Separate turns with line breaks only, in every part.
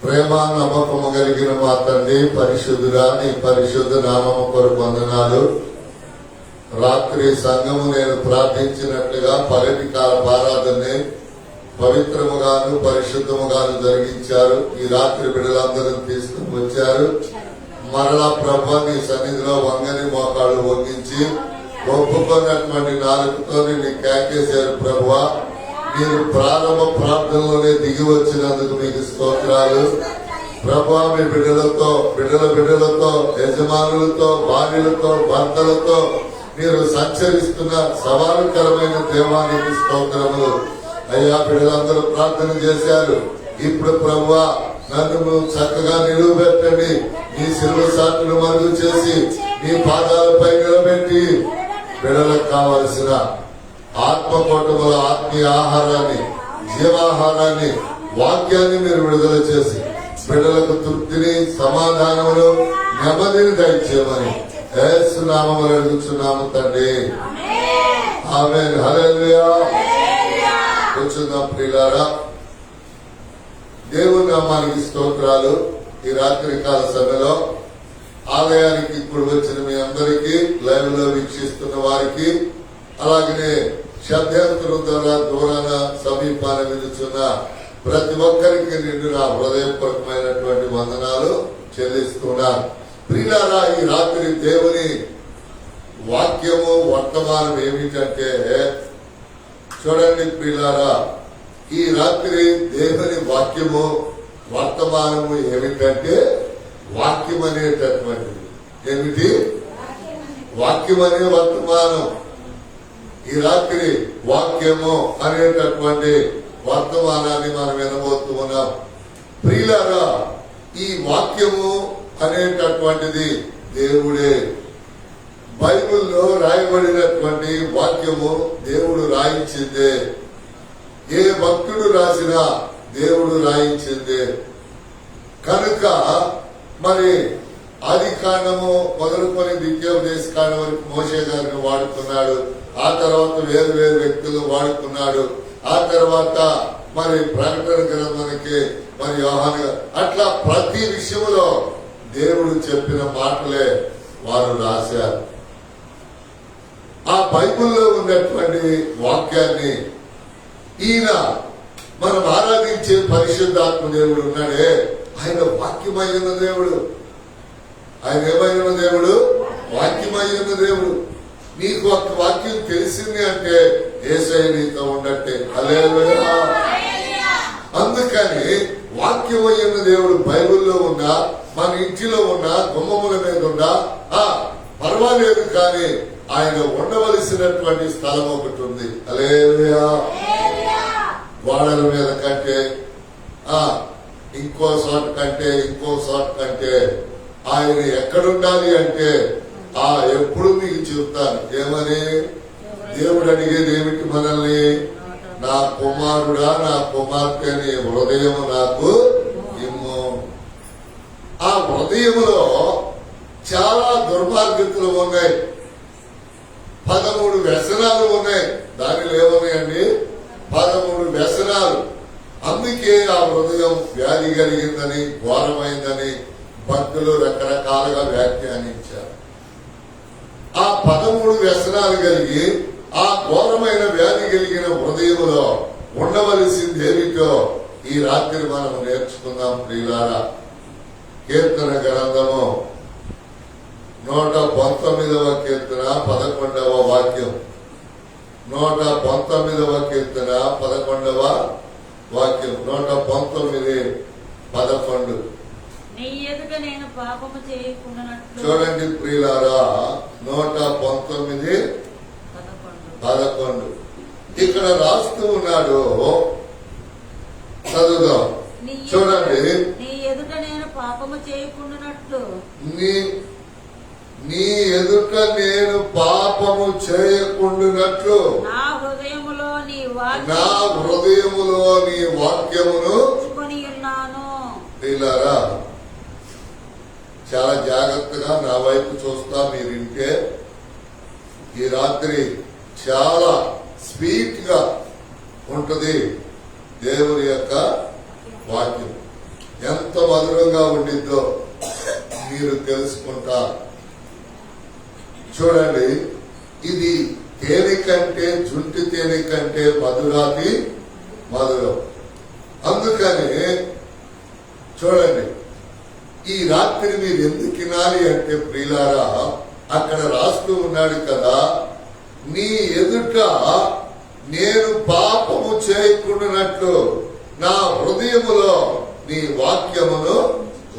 ప్రేమ నమ్మకము కలిగిన మా తండ్రి, పరిశుద్ధుడా, నీ పరిశుద్ధ నామము కొరకు వందనాలు. రాత్రి సంఘము నేను ప్రార్థించినట్లుగా పగటి కాల ఆరాధనని పవిత్రముగాను పరిశుద్ధముగాను జరిగించారు. ఈ రాత్రి బిడ్డలందరూ తీసుకుని వచ్చారు. మరలా ప్రభు నీ సన్నిధిలో వంగని మోకాళ్ళు వంగించి ఒప్పుకున్నటువంటి నాలుగుతో నీ కేకేశారు. ప్రభువా, మీరు ప్రారంభ ప్రార్థనలోనే దిగి వచ్చినందుకు మీకు స్తోత్రాలు. ప్రభువా, మీ బిడ్డలతో యజమానులతో భార్యలతో భర్తలతో మీరు సంచరిస్తున్న సవాలుకరమైన దేవానికి స్తోత్రములు. అయ్యా, బిడ్డలందరూ ప్రార్థన చేశారు. ఇప్పుడు ప్రభువా, నన్ను చక్కగా నిలువబెట్టండి. నీ శిలువ సాటును మరుగు చేసి నీ పాదాలపై నిలబెట్టి బిడ్డలకు కావలసిన ఆత్మకోటముల ఆత్మీయ ఆహారాన్ని, జీవాహారాన్ని, వాక్యాన్ని మీరు విడుదల చేసి బిడ్డలకు తృప్తిని, సమాధానమును, నెమ్మదిని దయచేయమని యేసు నామములో అడుగుచున్నాము తండ్రి. ఆమేన్. హల్లెలూయా. కూర్చుందాం ప్రియులారా. దేవుని నామానికి స్తోత్రాలు. ఈ రాత్రి కాల సమయంలో ఆలయానికి ఇప్పుడు వచ్చిన మీ అందరికీ, లైవ్ లో వీక్షిస్తున్న వారికి, అలాగనే శబ్దాంతరం ద్వారా దూరాన సమీపాన విలుచున్న ప్రతి ఒక్కరికి నిండు నా హృదయపూర్వకమైనటువంటి వందనాలు చెల్లిస్తున్నాను. ప్రియులారా, ఈ రాత్రి దేవుని వాక్యము వర్తమానం ఏమిటంటే, చూడండి ప్రియులారా, ఈ రాత్రి దేవుని వాక్యము వర్తమానము ఏమిటంటే, వాక్యం అనేటటువంటిది ఏమిటి? వాక్యం అనే వర్తమానం. ఈ రాత్రి వాక్యము అనేటటువంటి వర్తమానాన్ని మనం వినబోతూ ఉన్నాం. ప్రియులారా, ఈ వాక్యము అనేటటువంటిది దేవుడే. బైబిల్లో రాయబడినటువంటి వాక్యము దేవుడు రాయించిందే. ఏ భక్తుడు రాసినా దేవుడు రాయించిందే. కనుక మరి ఆది కాండము మొదలుకొని ద్వితీయోపదేశ కాండం వరకు మోషే గారిని వాడుకున్నాడు. ఆ తర్వాత వేరు వేరు వ్యక్తులు వాడుకున్నాడు. ఆ తర్వాత మరి ప్రకటన గ్రంథానికి మరి యోహాను, అట్లా ప్రతి విషయంలో దేవుడు చెప్పిన మాటలే వారు రాశారు. ఆ బైబిల్లో ఉన్నటువంటి వాక్యాన్ని ఈయన మనం ఆరాధించే పరిశుద్ధాత్మ దేవుడు ఉన్నాడే, ఆయన వాక్యమైన దేవుడు. ఆయన ఏమైన దేవుడు? వాక్యమైన దేవుడు. నీకు ఒక వాక్యం తెలిసింది అంటే యేసయ్య నీతో ఉన్నట్టే. హల్లెలూయా. అందుకని వాక్యమైన దేవుడు బైబిల్లో ఉన్నా, మన ఇంటిలో ఉన్నా, గుమ్మముల మీద ఉన్నా పర్వాలేదు, కానీ ఆయన ఉండవలసినటువంటి స్థలం ఒకటి ఉంది. హల్లెలూయా. గోడల మీద కంటే, ఇంకో చోట కంటే ఆయన ఎక్కడుండాలి అంటే ఎప్పుడు మీకు చెప్తాను. ఏమని? దేవుడు అడిగేది ఏమిటి మనల్ని? నా కుమారుడా, నా కుమార్తె, నీ హృదయము నాకు ఇమ్ము. ఆ హృదయములో చాలా దుర్మార్గతలు ఉన్నాయి, 13 వ్యసనాలు ఉన్నాయి. దానిలో ఏమున్నాయండి? 13 వ్యసనాలు. అందుకే ఆ హృదయం వ్యాధి కలిగిందని, ఘోరమైందని భక్తులు రకరకాలుగా వ్యాఖ్యానించారు. ఆ 13 వ్యసనాలు కలిగి ఆ ఘోరమైన వ్యాధి కలిగిన హృదయములో ఉండవలసింది ఏమిటో ఈ రాత్రి మనం నేర్చుకుందాం ప్రియులారా. కీర్తన గ్రంథము 119వ కీర్తన 11వ వాక్యం. 119వ కీర్తన 11వ వాక్యం. 119:11. చూడండి ప్రియులారా, 119:11 ఇక్కడ రాస్తూ ఉన్నాడు. చదువుదాం. చూడండి. నీ ఎదుట నేను పాపము చేయకుండానట్లు నా హృదయములో నీ వాక్యమును ఉన్నాను. ప్రియులారా, చాలా జాగ్రత్తగా నా వైపు చూస్తా మీరు వింటే, ఈ రాత్రి చాలా స్వీట్ గా ఉంటది దేవుని యొక్క వాక్యం. ఎంత మధురంగా ఉండిద్దో మీరు తెలుసుకుంటారు. చూడండి, ఇది తేనె కంటే, జుంటి తేనె కంటే మధురాతి మధురం. అందుకని చూడండి, ఈ రాత్రి మీరు ఎందుకు తినాలి అంటే ప్రియులారా, అక్కడ రాస్తూ ఉన్నాడు కదా, నీ ఎదుట నేను పాపము చేయకుండానట్లు నా హృదయములో నీ వాక్యమును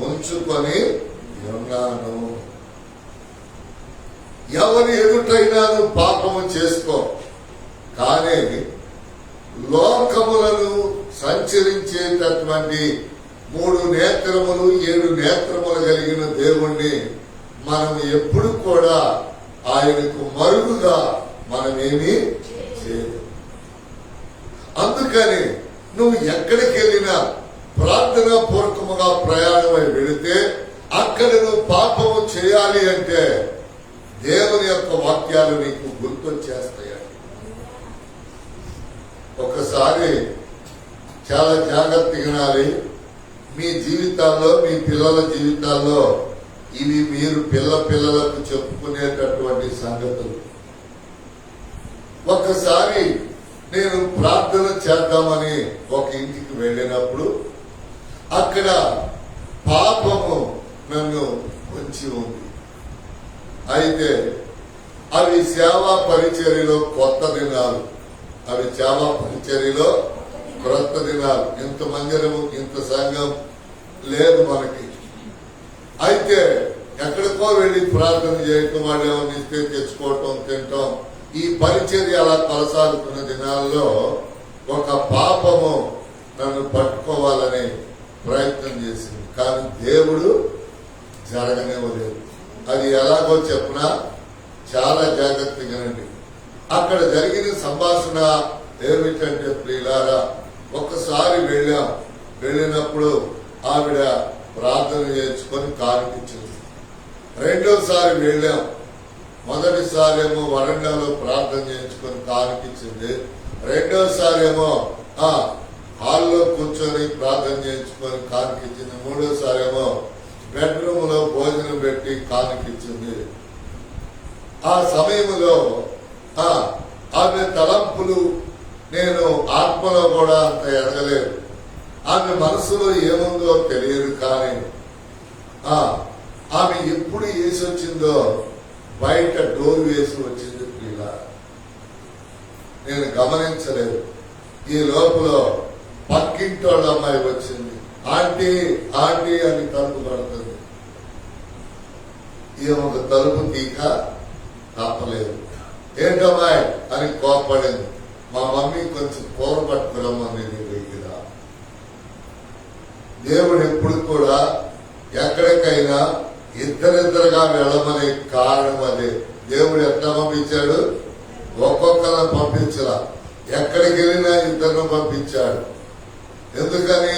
ఉంచుకొని ఉన్నాను. ఎవరి ఎదుటైనా నువ్వు పాపము చేసుకో, కానీ లోకములను సంచరించేటటువంటి 3 నేత్రములు 7 నేత్రములు కలిగిన దేవుణ్ణి మనం ఎప్పుడు కూడా ఆయనకు మరుగుగా మనమేమీ చేయదు. అందుకని నువ్వు ఎక్కడికి వెళ్ళినా ప్రార్థనా పూర్వకముగా ప్రయాణమై వెళితే అక్కడ నువ్వు పాపము చేయాలి అంటే దేవుని యొక్క వాక్యాలు నీకు గుర్తొచ్చేస్తాయి. ఒకసారి చాలా జాగ్రత్తగా వినాలి. మీ జీవితాల్లో, మీ పిల్లల జీవితాల్లో ఇవి మీరు పిల్లలకు చెప్పుకునేటటువంటి సంగతులు. ఒకసారి నేను ప్రార్థన చేద్దామని ఒక ఇంటికి వెళ్ళినప్పుడు అక్కడ పాపము నన్ను వచ్చి ఉంది. అయితే అవి సేవా పరిచర్యలో కొత్త దినాలు, అవి సేవా పరిచర్యలో క్రొత్త దినాలు. ఇంత మందిరము, ఇంత సంఘం లేదు మనకి. అయితే ఎక్కడికో వెళ్ళి ప్రార్థన చేయటం, వాళ్ళు ఏమైనా ఇస్తే తెచ్చుకోవటం, తినటం, ఈ పరిచర్య అలా కొనసాగుతున్న దినాల్లో ఒక పాపము నన్ను పట్టుకోవాలని ప్రయత్నం చేసింది. కానీ దేవుడు జరగనివ్వలేదు. అది ఎలాగో చెప్పినా చాలా జాగ్రత్తగా రండి. అక్కడ జరిగిన సంభాషణ ఏమిటంటే ప్రియులారా, ఒకసారి వెళ్ళినప్పుడు ఆవిడ ప్రార్థన చేసుకొని కానిపించింది. రెండోసారి వెళ్ళాం. మొదటిసారి ఏమో వరండాలో ప్రార్థన చేయించుకొని కానిపించింది. రెండోసారి ఏమో హాల్లో కూర్చొని ప్రార్థన చేయించుకొని కానిపించింది. మూడోసారి ఏమో బెడ్రూమ్ లో భోజనం పెట్టి కానిపించింది. ఆ సమయంలో ఆమె తలంపులు నేను ఆత్మలో కూడా అంత ఎదగలేదు. ఆమె మనసులో ఏముందో తెలియదు. కానీ ఆమె ఎప్పుడు వేసి వచ్చిందో బయట డోర్ వేసి వచ్చింది. ఇలా నేను గమనించలేదు. ఈ లోపల పక్కింటి వాళ్ళ అమ్మాయి వచ్చింది. ఆంటీ ఆంటీ అని తలుపు పడుతుంది. ఈమె తలుపు తీక తప్పలేదు. ఏంటమ్మాయి అని కోపడింది. మా మమ్మీ కొంచెం కూర పట్టుకురమ్మని దగ్గర. దేవుడు ఎప్పుడు కూడా ఎక్కడికైనా ఇద్దరిద్దరుగా వెళ్ళమనే కారణం అదే. దేవుడు ఎట్లా పంపించాడు? ఒక్కొక్కరిని పంపించలా, ఎక్కడికి వెళ్ళినా ఇద్దరిని పంపించాడు. ఎందుకని?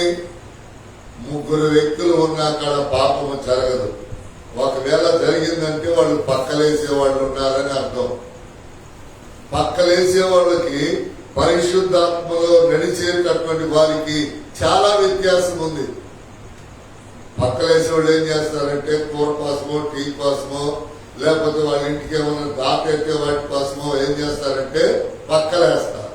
3 వ్యక్తులు ఉన్న అక్కడ పాపము జరగదు. ఒకవేళ జరిగిందంటే వాళ్ళు పక్కలేసే వాళ్ళు ఉన్నారని అర్థం. పక్కలేసే వాళ్ళకి పరిశుద్ధాత్మలో నడిచేటటువంటి వారికి చాలా వ్యత్యాసం ఉంది. పక్కలేసే వాళ్ళు ఏం చేస్తారంటే కూర కోసమో, టీ కోసమో, లేకపోతే వాళ్ళ ఇంటికి ఏమైనా దాపెట్టే వాటి కోసమో ఏం చేస్తారంటే పక్కలేస్తారు.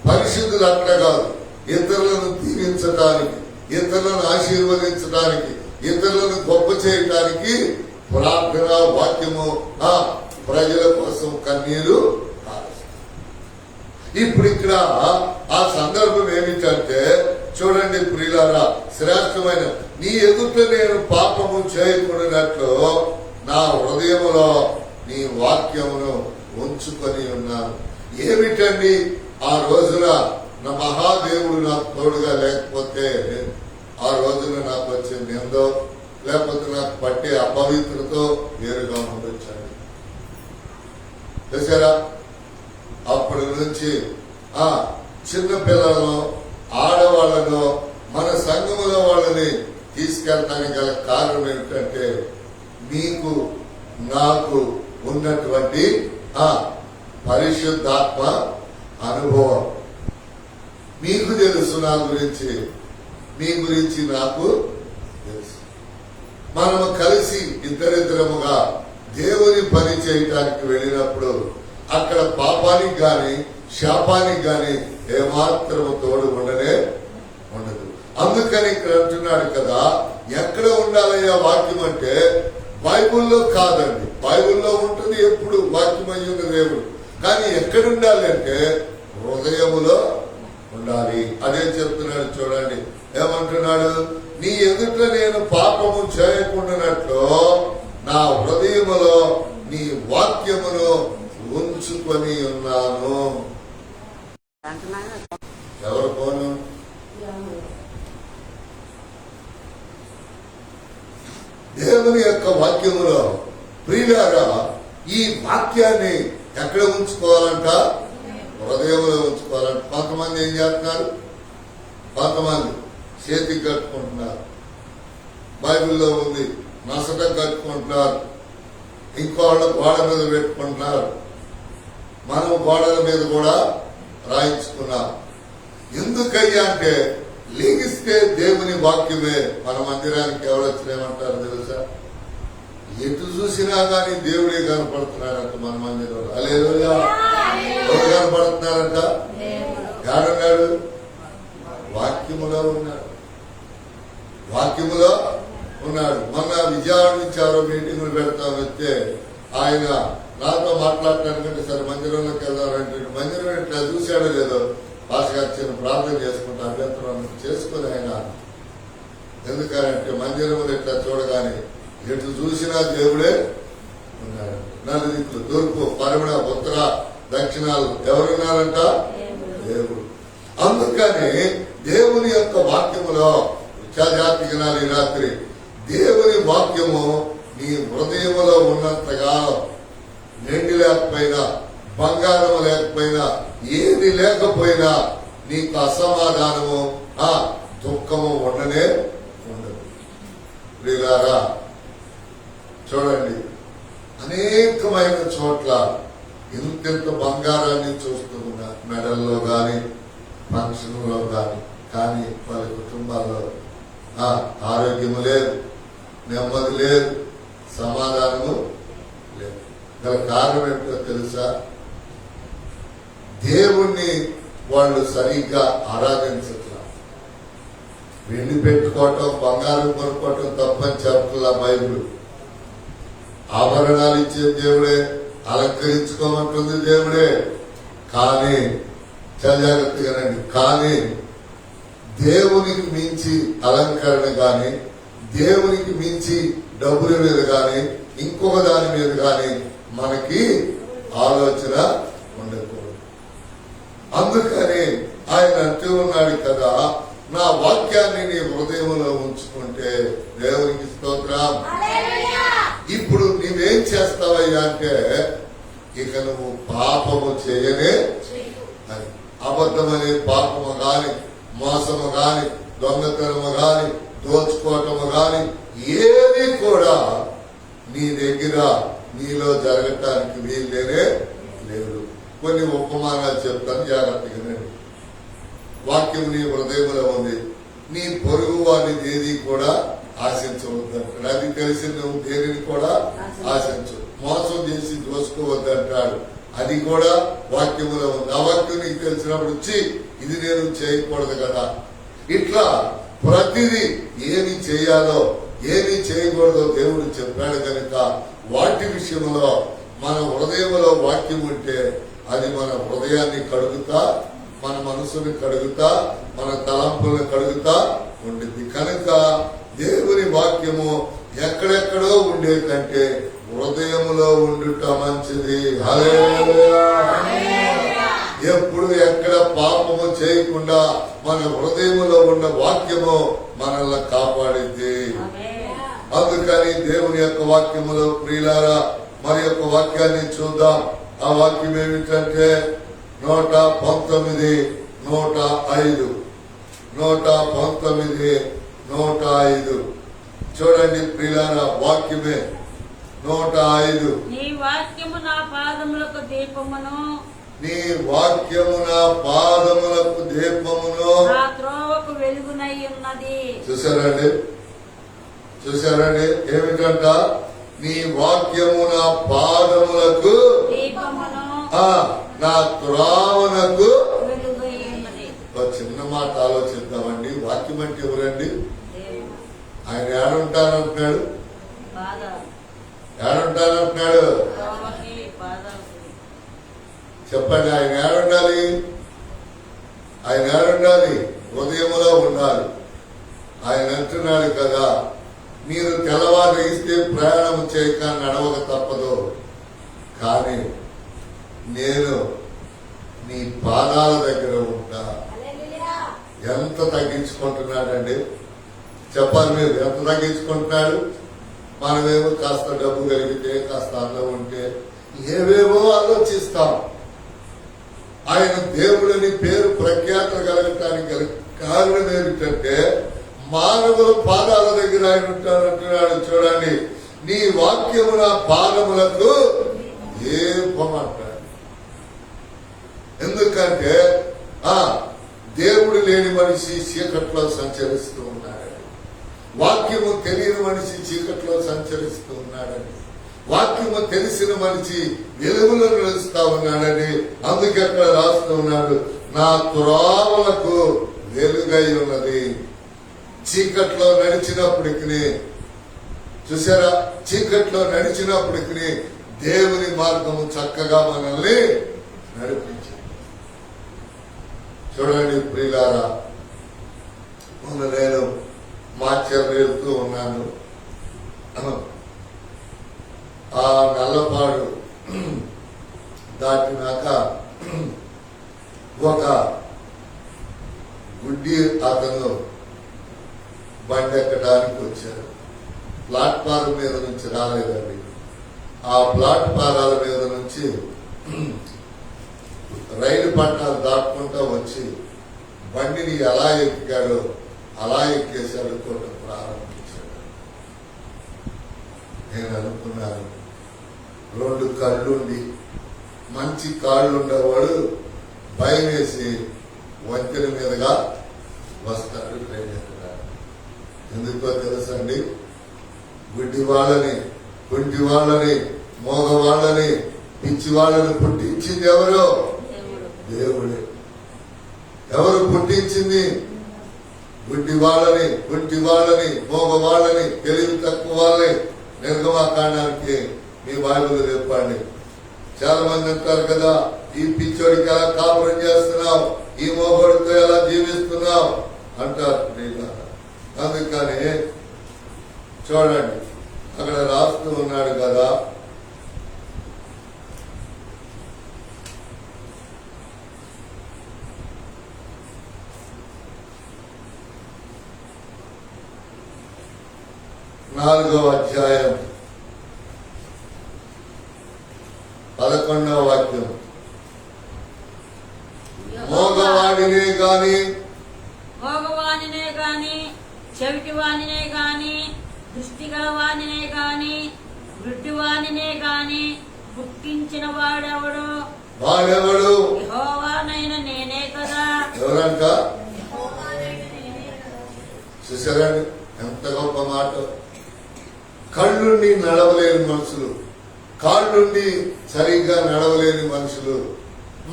పరిశుద్ధులు అక్కడ కాదు. ఇతరులను దీవించడానికి, ఇతరులను ఆశీర్వదించడానికి, ఇతరులను గొప్ప చేయడానికి ప్రార్థన, వాక్యము, ప్రజల కోసం కన్నీరు. ఇప్పుడు ఇక్కడ ఆ సందర్భం ఏమిటంటే చూడండి ప్రియులారా, శ్రేష్టమైన నీ ఎదుట నేను పాపము చేయకూడనట్లు నా హృదయములో నీ వాక్యమును ఉంచుకొని ఉన్నాను. ఏమిటండి ఆ రోజున నా మహాదేవుడు నాకు తోడుగా లేకపోతే ఆ రోజున నాకు వచ్చే నిందో, లేకపోతే నాకు పట్టే అపవిత్రతో వేరుగా ఉండొచ్చాడు. చూసారా? అప్పటి నుంచి చిన్న పిల్లలను, ఆడవాళ్లను, మన సంఘములో వాళ్ళని తీసుకెళ్ళడానికి గల కారణం ఏమిటంటే మీకు నాకు ఉన్నటువంటి పరిశుద్ధాత్మ అనుభవం. మీకు తెలుసు నా గురించి, నీ గురించి నాకు తెలుసు. మనము కలిసి ఇద్దరిద్దరముగా దేవుని పని చేయటానికి వెళ్ళినప్పుడు అక్కడ పాపానికి గాని శాపానికి గాని ఏమాత్రము తోడు ఉండనే ఉండదు. అందుకని ఇక్కడ అంటున్నాడు కదా, ఎక్కడ ఉండాలయ్యా వాక్యం అంటే బైబుల్లో కాదండి. బైబుల్లో ఉంటుంది ఎప్పుడు వాక్యం అయ్యున్న దేవుడు, కానీ ఎక్కడ ఉండాలి అంటే హృదయములో ఉండాలి. అదే చెప్తున్నాడు చూడండి, ఏమంటున్నాడు, నీ ఎదుట నేను పాపము చేయకుండానట్లు నా హృదయములో నీ వాక్యమును ఉంచుకొని ఉన్నాను. ఎవరు పోను? దేవుని యొక్క వాక్యములో ప్రియులారా, ఈ వాక్యాన్ని ఎక్కడ ఉంచుకోవాలంట? హృదయంలో ఉంచుకోవాలంట. కొంతమంది ఏం చేస్తున్నారు, కొంతమంది చేతికి కట్టుకుంటున్నారు, బైబిల్లో ఉంది, నసట కట్టుకుంటున్నారు, ఇంకోళ్ళ గోడ మీద పెట్టుకుంటున్నారు, మనం గోడల మీద కూడా రాయించుకున్నాం. ఎందుకయ్యా అంటే లిగిస్తే దేవుని వాక్యమే. మన మందిరానికి ఎవరు వచ్చినామంటారు తెలుసా? ఎటు చూసినా కానీ దేవుడే కనపడుతున్నాడంట మన మందిరంలో. హల్లెలూయా! ఎవరు కనపడుతున్నారంట? ఎవరున్నాడు? వాక్యములో ఉన్నాడు, వాక్యములో ఉన్నాడు. మొన్న విజయవాడ నుంచి ఎవరో మీటింగ్లు పెడతాం వస్తే ఆయన నాతో మాట్లాడటానికంటే సరే మందిరంలోకి వెళ్దామంటే మందిరం ఇట్లా చూశాడో లేదో పాస్ గారు చిన్న ప్రార్థన చేసుకుంటా అభ్యంతరం చేసుకుని ఆయన, ఎందుకంటే మందిరంలో ఇట్లా చూడగానే ఎటు చూసినా దేవుడే ఉన్నాడు. నలుదిక్కులు తూర్పు పరమణ ఉత్తర దక్షిణాలు ఎవరున్నారంట? దేవుడు. అందుకని దేవుని యొక్క వాక్యములో జాతి వినాలి. ఈ రాత్రి దేవుని వాక్యము నీ హృదయములో ఉన్నంతగా నిండి లేకపోయినా, బంగారం లేకపోయినా, ఏది లేకపోయినా నీకు అసమాధానము దుఃఖము ఉండనే ఉండదు. ప్రియులారా చూడండి, అనేకమైన చోట్ల ఇంత బంగారాన్ని చూస్తూ ఉన్నారు, మెడల్లో గాని ఫంక్షన్లో గాని. కానీ వాళ్ళ కుటుంబాల్లో ఆరోగ్యము లేదు, నెమ్మది లేదు, సమాధానము లేదు. గల కారణం ఏంటో తెలుసా? దేవుణ్ణి వాళ్ళు సరిగ్గా ఆరాధించట్లా. వెండి పెట్టుకోవటం, బంగారం కొనుక్కోవటం తప్పని చెప్పట్లా బైబిల్. ఆభరణాలు ఇచ్చే దేవుడే, అలంకరించుకోమంటుంది దేవుడే. కానీ చాలా జాగ్రత్తగానండి, కానీ దేవునికి మించి అలంకరణ గాని, దేవునికి మించి డబ్బుల మీద గాని, ఇంకొక దాని మీద గాని మనకి ఆలోచన ఉండకూడదు. అందుకని ఆయన అంటూ ఉన్నాడు కదా, నా వాక్యాన్ని నీ హృదయంలో ఉంచుకుంటే దేవునికి స్తోత్రం. ఇప్పుడు నీవేం చేస్తావయ్యా అంటే ఇక నువ్వు పాపము చేయనే అని. అబద్ధమనే పాపము గాని, మోసము గాని, దొంగతనము గాని, దోచుకోవటము గాని ఏది కూడా నీ దగ్గర నీలో జరగటానికి వీల్లేనే లేదు. కొన్ని ఉపమానాలు చెప్తాను, జాగ్రత్తగా. వాక్యం నీ హృదయంలో ఉంది. నీ పొరుగు వారిని ఏది కూడా ఆశించవద్దంటాడు. అది తెలిసి నువ్వు దేనిని కూడా ఆశించు. మోసం చేసి దోసుకోవద్దంటాడు. అది కూడా వాక్యములో ఉంది. ఆ వాక్యం నీకు తెలిసినప్పుడు వచ్చి ఇది నేను చేయకూడదు కదా. ఇట్లా ప్రతిదీ ఏమి చేయాలో ఏమి చేయకూడదో దేవుడు చెప్పాడు కనుక వాటి విషయంలో మన హృదయంలో వాక్యం ఉంటే అది మన హృదయాన్ని కడుగుతా, మన మనసుని కడుగుతా, మన తలంపులను కడుగుతా ఉండింది. కనుక దేవుని వాక్యము ఎక్కడెక్కడో ఉండే కంటే హృదయములో ఉండుట మంచిది. హల్లెలూయా! ఎప్పుడు ఎక్కడ పాపము చేయకుండా మన హృదయములో ఉన్న వాక్యము మనల్ని కాపాడింది. అందుకని దేవుని యొక్క వాక్యములో ప్రియులారా మరి యొక్క వాక్యాన్ని చూద్దాం. ఆ వాక్యం ఏమిటంటే 119, 105, 119, 105 చూడండి ప్రియులారా, వాక్యమే 105.
నీ వాక్యము నా పాదములకు దీపమును,
నీ వాక్యము నా పాదములకు దీపమును,
నా త్రోవకు వెలుగునై ఉన్నది.
చూసారండి ఏమిటంట? నీ వాక్యము నా పాదములకు
దీపమును
నా త్రోవనకు
వెలుగై ఉన్నది.
ఒక చిన్న మాట ఆలోచిద్దామండి. వాక్యం అంటే ఎవరండి?
దేవుడు.
ఆయన ఏడుంటానంటున్నాడు?
పాదాలు.
ఏడుంటానంటున్నాడు?
త్రోవకి పాదాలకి.
చెప్పండి, ఆయన ఏడుండాలి? ఆయన ఏడుండాలి? హృదయములో ఉండాలి. ఆయన అంటున్నాడు కదా, మీరు తెల్లవారు ఇస్తే ప్రయాణం చేయక నడవక తప్పదు, కానీ నేను నీ పాదాల దగ్గర ఉంటా. ఎంత తగ్గించుకుంటున్నాడండి చెప్పాలి మీరు? ఎంత తగ్గించుకుంటున్నాడు? మనమేమో కాస్త డబ్బు కలిగితే, కాస్త అందం ఉంటే ఏవేవో ఆలోచిస్తాం. ఆయన దేవుడిని పేరు ప్రఖ్యాతలు కలగటానికి గల కారణం ఏమిటంటే మానవుల పాదాల దగ్గర ఆయన ఉంటానంటున్నాడు. చూడండి, నీ వాక్యము నా పాదములకు దీపమంటాడు. ఎందుకంటే దేవుడు లేని మనిషి చీకట్లో సంచరిస్తూ ఉన్నాడని, వాక్యము తెలియని మనిషి చీకట్లో సంచరిస్తూ ఉన్నాడని, వాక్యము తెలిసిన మనిషి వెలుగులో నిలుస్తా ఉన్నాడని. అందుకే అక్కడ రాస్తూ ఉన్నాడు, నా త్రోవలకు వెలుగై ఉన్నది. చీకట్లో నడిచినప్పటికి, చూసారా, చీకట్లో నడిచినప్పటికి దేవుని మార్గము చక్కగా మనల్ని నడిపించింది. చూడండి ప్రియులారా, మొన్న నేను మార్చర్ వెళ్తూ ఉన్నాను. ఆ నల్లపాడు దాటినాక ఒక గుడ్డి అతను బండి ఎక్కడానికి వచ్చారు. ప్లాట్ఫారం మీద నుంచి రాలేదండి. ఆ ప్లాట్ఫారాల మీద నుంచి రైలు పట్టాలు దాటుకుంటా వచ్చి బండిని ఎలా ఎక్కాడో అలా ఎక్కేసి అడుక్కోవటం ప్రారంభించాడు. నేను అనుకున్నాను, 2 కళ్ళుండి మంచి కాళ్ళు ఉండేవాడు భయం వేసి వంతెన మీదుగా వస్తాడు ట్రైన్ ఎక్కడాడు. ఎందుకో తెలుసండి, గుడ్డి వాళ్ళని, కుంటి వాళ్ళని, మోగ వాళ్ళని, పిచ్చి వాళ్ళని పుట్టించింది ఎవరు? దేవుడే. ఎవరు పుట్టించింది? గుడ్డి వాళ్ళని, కుంటి వాళ్ళని, మోగ వాళ్ళని, తెలివి తక్కువ వాళ్ళని. నిర్గమాకాండానికి మీ బైబిల్ చెప్పండి. చాలా మంది అంటారు కదా, ఈ పిచ్చోడికి ఎలా కాపురం చేస్తున్నావు, ఈ మోగోడితో ఎలా జీవిస్తున్నావు అంటారు. అందుకని చూడండి, అక్కడ రాస్తూ ఉన్నాడు కదా, నాలుగవ అధ్యాయం 11వ వాక్యం. మోగవాడినే గాని
చెవిటివానినే గాని దృష్టి గలవానినే గాని గుడ్డివానినే గాని పుట్టించిన వాడెవడు? యెహోవానైన నేనే కదా.
ఎవరంట? చూసారండి ఎంత గొప్ప మాట. కళ్ళుండి నడవలేని మనుషులు, కాళ్ళుండి సరిగ్గా నడవలేని మనుషులు,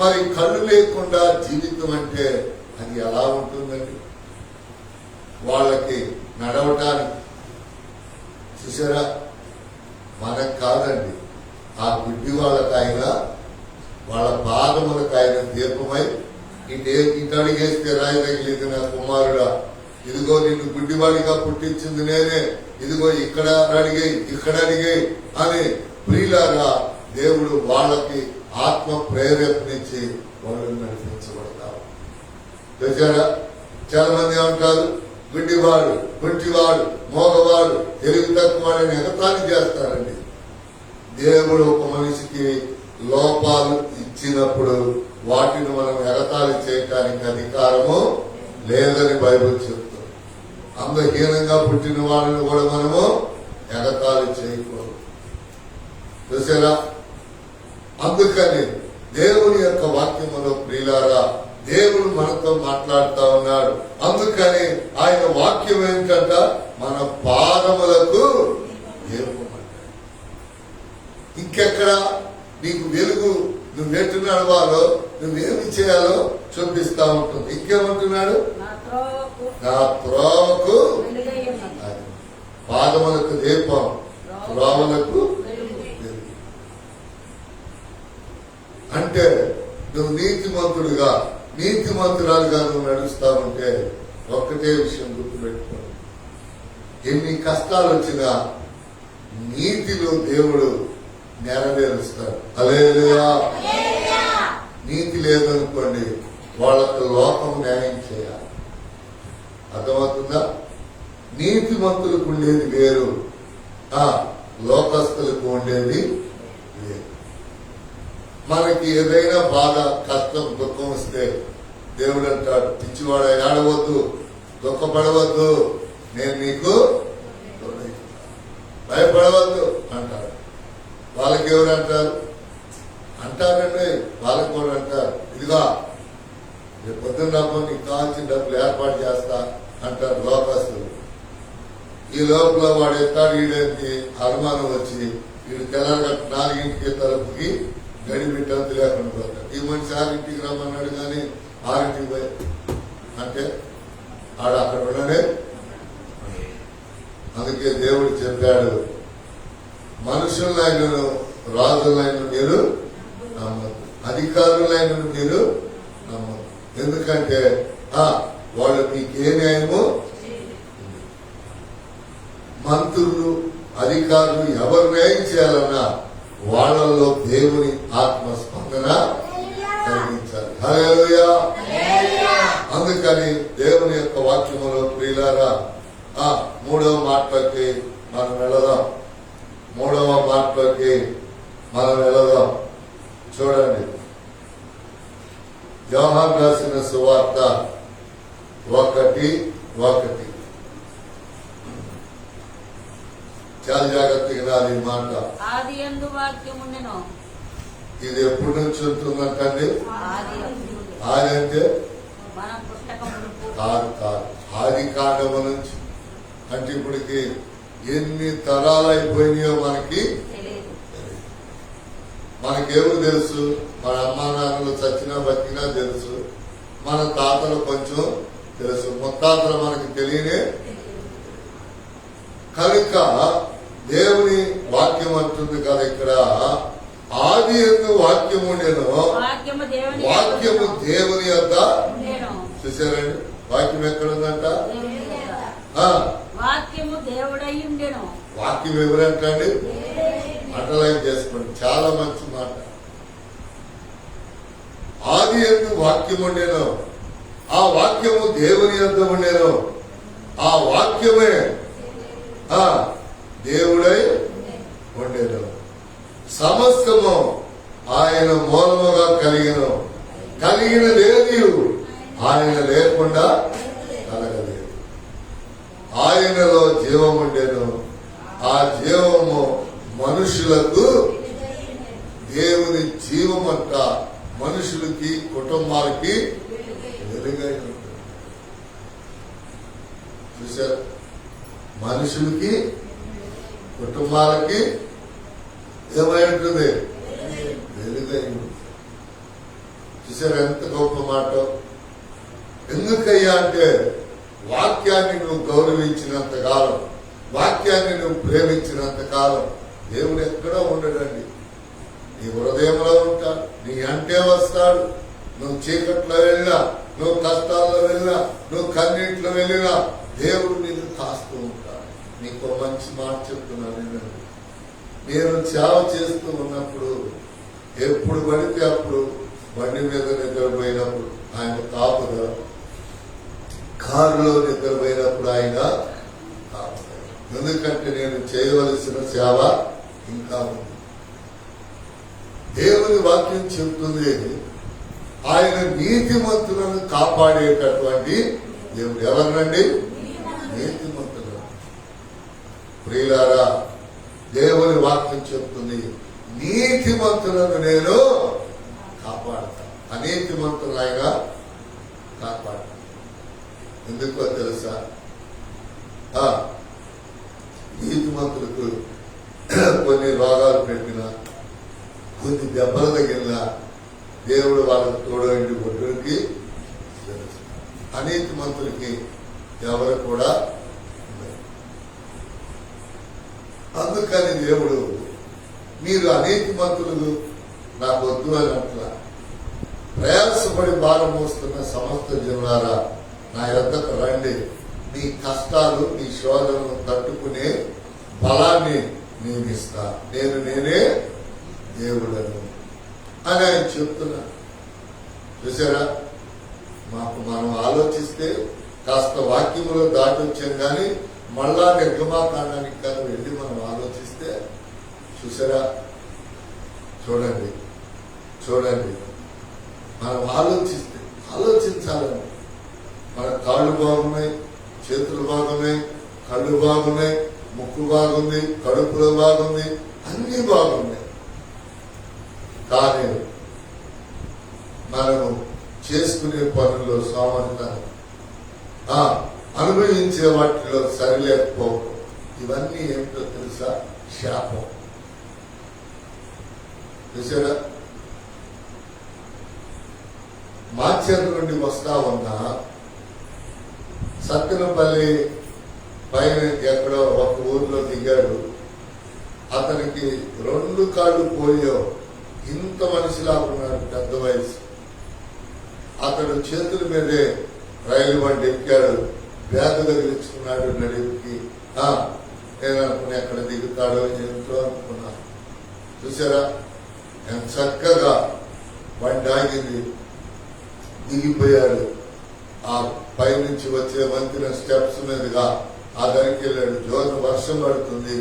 మరి కళ్ళు లేకుండా జీవితం అంటే అది ఎలా ఉంటుందండి? వాళ్ళకి నడవటానికి చూసారా, మనకు కాదండి, ఆ గుడ్డి వాళ్ళకైనా వాళ్ళ పాదములకైనా దీపమై ఇటు అడిగేస్తే రాయి తగిలింది నా కుమారుడా, ఇదిగో నిన్ను గుడ్డివాడిగా పుట్టించింది నేనే, ఇదిగో ఇక్కడ అడిగే అని ప్రియులారా దేవుడు వాళ్ళకి ఆత్మ ప్రేరేపణించి వాళ్ళు నడిపించబడతారు. చూసారా, చాలా మంది ఏమంటారు, గుడ్డివాడు, కుంటివాడు, మోగవాడు, తెలివి తక్కువని ఎగతాళి చేస్తారండి. దేవుడు ఒక మనిషికి లోపాలు ఇచ్చినప్పుడు వాటిని మనం ఎగతాళి చేయటానికి అధికారము లేదని బైబిల్ చెప్తుంది. అందహీనంగా పుట్టిన వాళ్ళని కూడా మనము ఎగతాళి చేయకూడదు. చూసారా, అందుకని దేవుని యొక్క వాక్యములో ప్రియులారా దేవుడు మనతో మాట్లాడుతా ఉన్నాడు. అందుకని ఆయన వాక్యం ఏంటంట, మన పాదములకు దీపమంట. ఇంకెక్కడ నీకు వెలుగు, నువ్వు ఎటు నడవాలో, నువ్వేమి చేయాలో చూపిస్తా ఉంటుంది. ఇంకేమంటున్నాడు, నా త్రోవకు పాదములకు దీపం, త్రోవలకు వెలుగు. అంటే నువ్వు నీతిమంతుడుగా, నీతిమంతురాలుగా నువ్వు నడుస్తా ఉంటే ఒక్కటే విషయం గుర్తుపెట్టుకో, ఎన్ని కష్టాలు వచ్చినా నీతిలో దేవుడు నెరవేరుస్తాడు. హల్లెలూయా. నీతి లేదనుకోండి, వాళ్ళకు లోకం న్యాయం చేయాలి. అర్థమవుతుందా? నీతిమంతులకు ఉండేది వేరు, లోకస్తులకు ఉండేది వేరు. మనకి ఏదైనా బాధ, కష్టం, దుఃఖం వస్తే దేవుడు అంటాడు, పిచ్చివాడ ఏడవద్దు, దుఃఖపడవద్దు, నేను నీకు భయపడవద్దు అంటాడు. వాళ్ళకి ఎవరు అంటారు? అంటారండి, వాళ్ళకి కూడా అంటారు, ఇదిగా రేపు పొద్దున్న డబ్బు నీకు కావాల్సిన డబ్బులు ఏర్పాటు చేస్తా అంటారు లోకస్తులు. ఈ లోపల వాడు ఎత్తాడు, ఈడేంటి అనుమానం వచ్చి వీడు తెల్లగట్టు 4ంటికి తలుపుకి గడిబిట్టంత లేకుండా పోతాడు. ఈ మనిషి 6ంటికి రమ్మన్నాడు కానీ 6ంటికి పోయి అంటే ఆడ అక్కడ ఉండనే. అందుకే దేవుడు చెప్పాడు, మనుషులైనను రాజులైన మీరు నమ్మద్దు, అధికారులైన మీరు నమ్మద్దు. ఎందుకంటే వాళ్ళు మీకే న్యాయము, మంత్రులు అధికారులు ఎవరు న్యాయం చేయాలన్నా వాళ్ళల్లో దేవుని ఆత్మ స్పందన కలిగించాలి. హల్లెలూయా. అందుకని దేవుని యొక్క వాక్యములో ప్రియులారా, 3వ మాటలోకి మనం వెళదాం. 3వ మాటలోకి మనం వెళదాం. చూడండి, యోహాను రాసిన సువార్త 1:1. చాలా జాగ్రత్తగా నాది మాట.
ఆదియందు వాక్యముండెను.
ఇది ఎప్పటి నుంచి ఉంటుందంటండి? ఆది అంటే కాదు, ఆది కాండము నుంచి. అంటే ఇప్పటికి ఎన్ని తరాలు అయిపోయినాయో మనకేమో తెలుసు. మన అమ్మా నాన్నలు చచ్చినా బతికినా తెలుసు, మన తాతలు కొంచెం తెలుసు, ముత్తాతలు మనకి తెలియనే. కనుక దేవుని వాక్యం అంటుంది కదా ఇక్కడ, ఆది యందు వాక్యం ఉండెను, వాక్యము దేవుని యొద్ద. చూసారండి, వాక్యం ఎక్కడుందంట?
వాక్యము దేవుడై ఉండెను.
వాక్యం ఎవరంటండి? అండర్లైన్ చేసుకోండి, చాలా మంచి మాట. ఆది యందు వాక్యం ఉండెను, ఆ వాక్యము దేవుని యొద్ద ఉండెను, ఆ వాక్యమే దేవుడై ఉండెను. సమస్తము ఆయన మూలముగా కలిగినదేది ఆయన లేకుండా కలగలేదు. ఆయనలో జీవం ఉండెను, ఆ జీవము మనుషులకు, దేవుని జీవమంట మనుషులకి, కుటుంబాలకి వెలుగై ఉంటుంది. చూసారు, మనుషులకి, కుటుంబాలకి ఏమై ఉంటుంది? వెలుగై ఉంటుంది. చూసారు ఎంత గొప్ప మాట. ఎందుకయ్యా అంటే, వాక్యాన్ని నువ్వు గౌరవించినంత కాలం, వాక్యాన్ని నువ్వు ప్రేమించినంత కాలం దేవుడు ఎక్కడో ఉండడండి. నీ హృదయంలో ఉంటాడు, నీ అంటే వస్తాడు. నువ్వు చీకట్లో వెళ్ళినా, నువ్వు కష్టాల్లో వెళ్ళినా, నువ్వు కన్నీటిలో వెళ్ళినా దేవుడు నిన్ను కాస్తూ ఉంటాడు. నీకు మంచి మాట చెప్తున్నాను. నేను సేవ చేస్తూ ఉన్నప్పుడు ఎప్పుడు పడితే అప్పుడు బండి మీద నిద్రపోయినప్పుడు ఆయన కాపుదల, కారులో నిద్రపోయినప్పుడు ఆయన కాపుదల. ఎందుకంటే నేను చేయవలసిన సేవ ఇంకా ఉంది. దేవుని వాక్యం చెప్తుంది, ఆయన నీతిమంతులను కాపాడేటటువంటి దేవుడు. ఎవరినండి? నీతిమంతులు. ప్రియులారా, దేవుని వాక్యం చెప్తుంది, నీతిమంతులను నేను కాపాడతాను. అనీతిమంతులు ఆయన కాపాడు. ఎందుకో తెలుసా? నీతిమంతులకు కొన్ని రోగాలు పెట్టినా, కొన్ని దెబ్బలు తగిలినా దేవుడు వాళ్ళకు తోడు కొట్టుడికి తెలుసు. అనీతిమంతులకి ఎవరు కూడా ఉండరు. అందుకని దేవుడు మీరు అనీతిమంతులు నాకు వద్దు అని అట్లా ప్రయాసపడి భారం మోస్తున్న సమస్త జనులారా నా యొద్దకు రండి, మీ కష్టాలు మీ శోధనను తట్టుకునే బలాన్ని నేను ఇస్తా, నేనే దేవుడను అని ఆయన చెప్తున్నా. చూసారా? మనం ఆలోచిస్తే కాస్త వాక్యములో దాటి వచ్చాం కానీ మళ్ళా నిర్గమాకాండానికి కానీ వెళ్ళి మనం ఆలోచిస్తే చూసారా? చూడండి మనం ఆలోచించాలని మన కాళ్ళు బాగున్నాయి, చేతులు బాగున్నాయి, కళ్ళు బాగున్నాయి, ముక్కు బాగుంది, కడుపులో బాగుంది, అన్నీ బాగున్నాయి. కానీ మనము చేసుకునే పనుల్లో సామర్థ్యాన్ని అనుభవించే వాటిలో సరిలేకపోవడం, ఇవన్నీ ఏమిటో తెలుసా? శాపం. చూసారా? మాచర్ల నుండి వస్తా ఉన్నా సత్తెనపల్లి పైన ఎక్కడో ఒక ఊర్లో దిగాడు. అతనికి 2 కాళ్ళు పోలియో, ఇంత మనిషిలా ఉన్నాడు, పెద్ద వయసు. అతడు చేతుల మీదే రైలు బండి ఎక్కాడు, బ్యాగ్ తగిలించుకున్నాడు నడికి. నేను అనుకుని ఎక్కడ దిగుతాడో ఏమిటో అనుకున్నా. చూసారా? ఎంత చక్కగా బండి ఆగింది, దిగిపోయాడు. ఆ పైనుంచి వచ్చే వంతిన స్టెప్స్ మీదుగా ఆ దగ్గరికి వెళ్ళాడు. జోరు వర్షం పడుతుంది,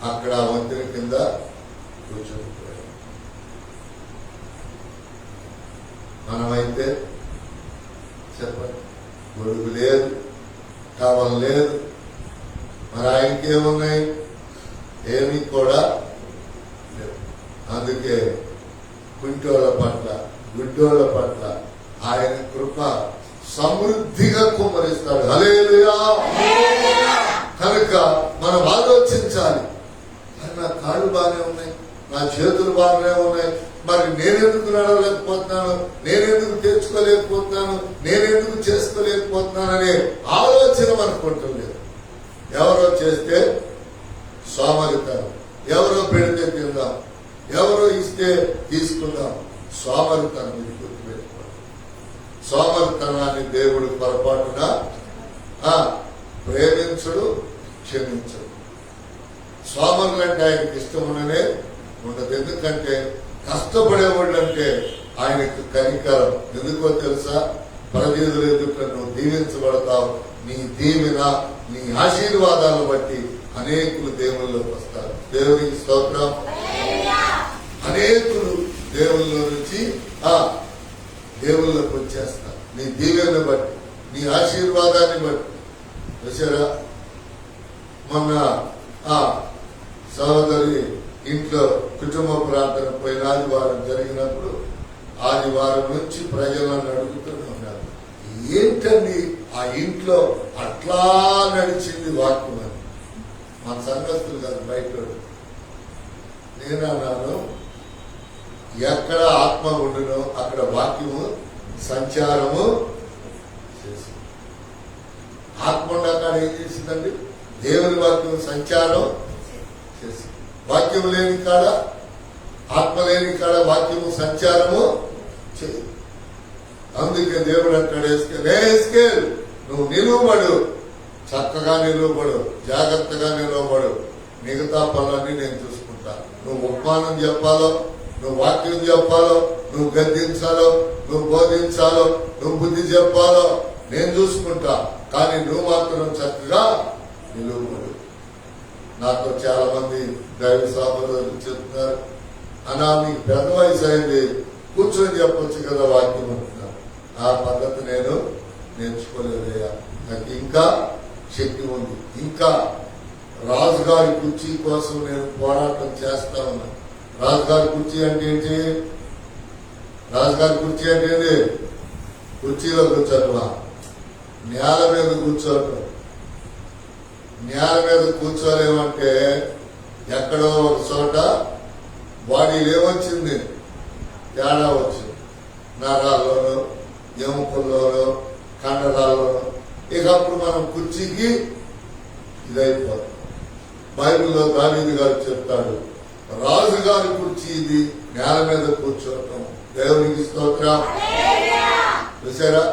అక్కడ వంతిన కింద కూర్చోకపోయాడు. మనమైతే చెప్పండి, గొడుగు లేదు, టవల్ లేదు, మరి ఆయనకేమున్నాయి? ఏమీ కూడా లేదు. అందుకే కుంటోళ్ల పట్ల, గుడ్డోళ్ల పట్ల ఆయన కృప సమృద్ధిగా కుమ్మరిస్తాడు. హల్లెలూయా. కనుక మనం ఆలోచించాలి, నా కాళ్ళు బాగానే ఉన్నాయి, నా చేతులు బాగానే ఉన్నాయి, మరి నేనెందుకు నడవలేకపోతున్నాను, నేనెందుకు తెచ్చుకోలేకపోతున్నాను, నేనెందుకు చేసుకోలేకపోతున్నాను అనే ఆలోచన మనకు ఉండలేదు. ఎవరో చేస్తే సోమరితనం, ఎవరో పెడితే తిందాం, ఎవరో ఇస్తే తీసుకుందాం, సోమరితనం. ఇది గుర్తుపెట్టుకోండి. సోమరితనాన్ని దేవుడు పొరపాటున ప్రేమించడు, క్షమించడు. సోమరులంటే ఆయనకి ఇష్టం ఉండదు. ఎందుకంటే కష్టపడేవాళ్ళు అంటే ఆయనకు కనికరం. ఎందుకో తెలుసా? ప్రజలు ఎదుట నువ్వు దీవించబడతావు, నీ దీవెన, నీ ఆశీర్వాదాలను బట్టి అనేకులు దేవుళ్ళలోకి వస్తారు. దేవునికి స్తోత్రం. అనేకులు దేవుళ్ళ నుంచి దేవుళ్ళలోకి వచ్చేస్తారు నీ దీవెనను బట్టి, నీ ఆశీర్వాదాన్ని బట్టి. చూసారా? మొన్న సహోదరి ఇంట్లో కుటుంబ ప్రార్థన పోయిన ఆదివారం జరిగినప్పుడు ఆదివారం నుంచి ప్రజలను అడుగుతూనే ఉన్నారు, ఏంటండి ఆ ఇంట్లో అట్లా నడిచింది వాక్యం అని. మన సంఘస్థులు కాదు, బయట. నేను అన్నాను, ఎక్కడ ఆత్మ ఉండునో అక్కడ వాక్యము సంచారము చేసి, ఆత్మ ఉండకాడ ఏం చేసిందండి? దేవుని వాక్యం సంచారం చేసి. వాక్యం లేని కాడ, ఆత్మ లేని కాడ వాక్యము సంచారము చేయి. అందుకే దేవుడు అంటాడు, ఎస్కేల్ నువ్వు నిలువబడు, చక్కగా నిలువబడు, జాగ్రత్తగా నిలువబడు, మిగతా పనులన్నీ నేను చూసుకుంటా. నువ్వు ఉపమానం చెప్పాలో, నువ్వు వాక్యం చెప్పాలో, నువ్వు గద్దించాలో, నువ్వు బోధించాలో, నువ్వు బుద్ధి చెప్పాలో నేను చూసుకుంటా, కానీ నువ్వు మాత్రం చక్కగా నిలువబడు. నాతో చాలా మంది దైవ సహోదరులు చెప్తున్నారు, అన్నా మీకు పెద్ద వయసు అయింది, కూర్చొని చెప్పొచ్చు కదా వాక్యం అంటున్నారు. ఆ పద్ధతి నేను నేర్చుకోలేదయ్యా, నాకు ఇంకా శక్తి ఉంది, ఇంకా రాజుగారి కుర్చీ కోసం నేను పోరాటం చేస్తా ఉన్నాను. రాజుగారి కుర్చీ అంటే ఏంటి? రాజుగారి కుర్చీ అంటే ఏంటి? కుర్చీలో కూర్చోటమా? నేల మీద కూర్చోటం. నేల మీద కూర్చోలేమంటే ఎక్కడో ఒక చోట బాడీలో ఏమొచ్చింది? తేడా వచ్చింది. నరాల్లోనో, ఎముకల్లోనో, కండరాల్లోనో. ఇక అప్పుడు మనం కుర్చీకి ఇదైపోతాం. బైబిల్లో దావీదు గారు చెప్తాడు, రాజుగారి కుర్చీ ఇది, నేల మీద కూర్చోటం. దేవునికి స్తోత్రం. చూసారా?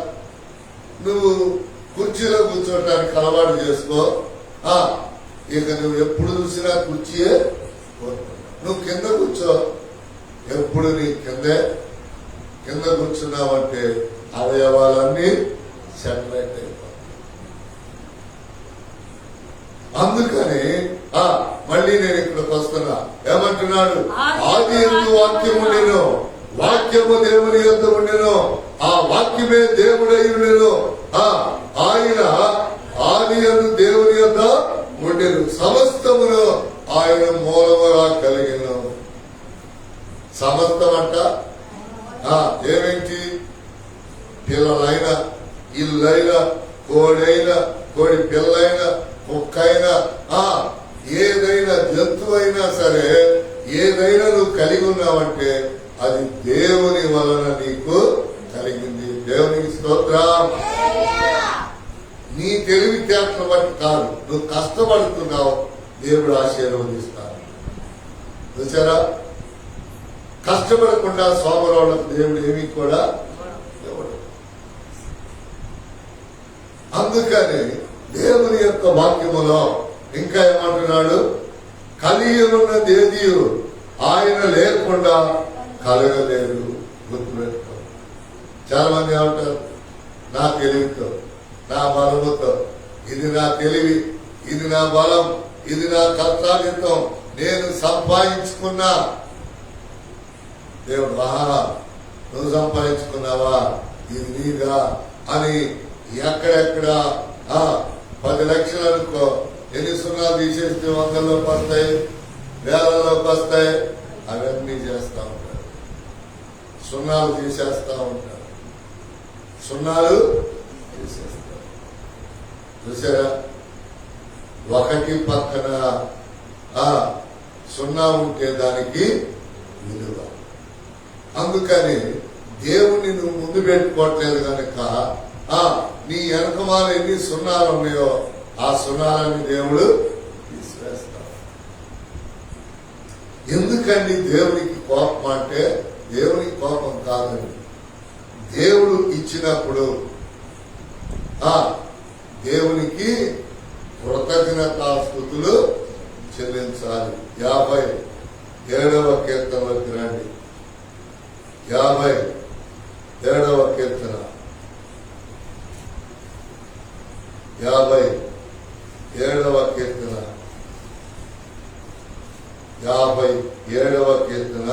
నువ్వు కుర్చీలో కూర్చోటానికి అలవాటు చేసుకో. ఇక నువ్వు ఎప్పుడు చూసినా కుర్చీయే. నువ్వు కింద కూర్చో, ఎప్పుడు నీ కింద కూర్చున్నావంటే అవయవాలన్నీ సెటిలైట్ అయిపోతాయి. అందుకని మళ్ళీ నేను ఇక్కడికి వస్తున్నా. ఏమంటున్నాడు? ఆది యందు వాక్యము ఉండెను, వాక్యము దేవుని యొద్ద ఉండెను, ఆ వాక్యమే దేవుడై ఉండెను. ఆయన ఆది యందు దేవుని యొద్ద ఉండెను, సమస్తమును ఆయన మూలముగా కలిగిన. సమస్తం అంట ఏమేంటి? పిల్లలైనా, ఇల్లైనా, కోడైనా, కోడి పిల్లైనా, కుక్కైనా, ఏదైనా జంతువైనా సరే, ఏదైనా నువ్వు కలిగి ఉన్నావంటే అది దేవుని వలన నీకు కలిగింది. దేవునికి స్తోత్రం. నీ తెలివితేటలు బట్టి కాదు, నువ్వు కష్టపడుతున్నావు, దేవుడు ఆశీర్వదిస్తాడు. చూసారా? కష్టపడకుండా సోమరోళ్ళకు దేవుడు ఏమీ కూడా ఇవ్వడు. అందుకని దేవుని యొక్క వాక్యములో ఇంకా ఏమంటున్నాడు? కలిగియున్నది ఏది ఆయన లేకుండా కలగలేదు. గుర్తుపెట్టుకో. చాలా మంది ఏమంటారు? నా తెలివితో, నా బలముతో, ఇది నా తెలివి, ఇది నా బలం, ఇది నా కష్టాజితం, నేను సంపాదించుకున్నా. దేవుడు నువ్వు సంపాదించుకున్నావా, ఇది నీదా అని ఎక్కడెక్కడ 10 లక్షలు అనుకో, ఎన్ని సున్నాలు తీసేస్తే 100లోకి వస్తాయి, 1000లోకి వస్తాయి. అవన్నీ చేస్తా ఉంటారు. సున్నాలు తీసేస్తా ఉంటారు, సున్నాలు తీసేస్తారు. చూసారా? ఒకటి పక్కన సున్నా ఉంటే దానికి విలువ. అందుకని దేవుణ్ణి నువ్వు ముందు పెట్టుకోవట్లేదు కనుక నీ వెనకమాల ఎన్ని సున్నాలు ఉన్నాయో ఆ సున్నాలని దేవుడు తీసివేస్తాడు. ఎందుకండి దేవునికి కోపం అంటే? దేవునికి కోపం కాదండి. దేవుడు ఇచ్చినప్పుడు దేవునికి కృతజ్ఞతాస్తుతులు చెల్లించాలి. 57వ కీర్తనలోకి రండి. 57వ కీర్తన, 57వ కీర్తన, 57వ కీర్తన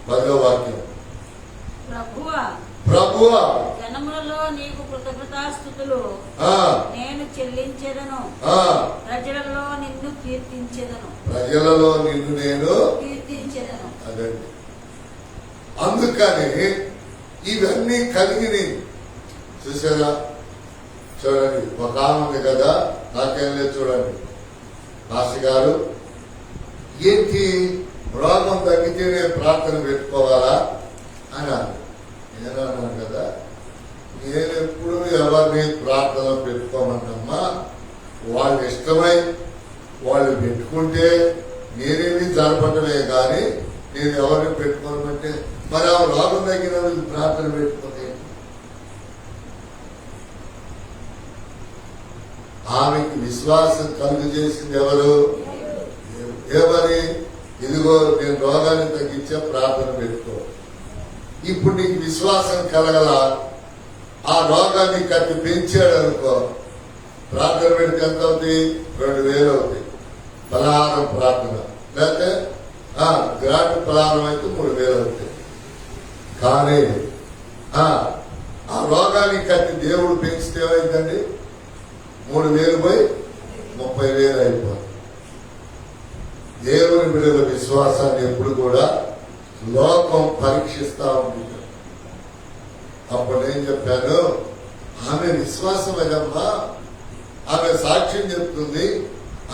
10వ వాక్యం. ప్రభువా
జనములలో నీకు కృతజ్ఞతాస్తుతులు నేను చెల్లించెదను, ప్రజలలో నిన్ను కీర్తించెదను.
ప్రజలలో నిన్ను నేను
కీర్తించెదను.
అదండి. అందుకని ఇవన్నీ కలిగి చూసారా? చూడండి, ఒక ఆమె ఉంది కదా, నాకేం లేదు. చూడండి, మాస్టర్ గారు ఏంటి రోగం తగ్గితేనే ప్రార్థన పెట్టుకోవాలా అన్నారు. నేను అన్నాను కదా, నేను ఎప్పుడు ఎవరిని ప్రార్థన పెట్టుకోమన్నమ్మా, వాళ్ళు ఇష్టమై వాళ్ళు పెట్టుకుంటే నేనేమి జరపటమే కానీ నేను ఎవరిని పెట్టుకోమంటే మరి ఆ రోగం తగ్గిన ప్రార్థన పెట్టుకుంటే ఆమెకి విశ్వాసం కలుగు చేసింది ఎవరు? ఏమని? ఇదిగో నేను రోగాన్ని తగ్గించే ప్రార్థన పెట్టుకో. ఇప్పుడు నీకు విశ్వాసం కలగల, ఆ రోగాన్ని కట్టి పెంచాడు అనుకో, ప్రార్థన పెడితే ఎంత అవుతుంది? 2000 అవుతుంది. పలహారం ప్రార్థన లేకపోతే గ్రాండ్ పలహారం అయితే 3000 అవుతాయి. కానీ ఆ రోగాన్ని కట్టి దేవుడు పెంచితే ఏమైందండి? 3000 పోయి 30,000 అయిపోతుంది. దేవుని బిడ్డల విశ్వాసాన్ని ఎప్పుడు కూడా లోకం పరీక్షిస్తా ఉంటుంది. అప్పుడు నేను చెప్పాను, ఆమె విశ్వాసమేనమ్మా, ఆమె సాక్ష్యం చెప్తుంది.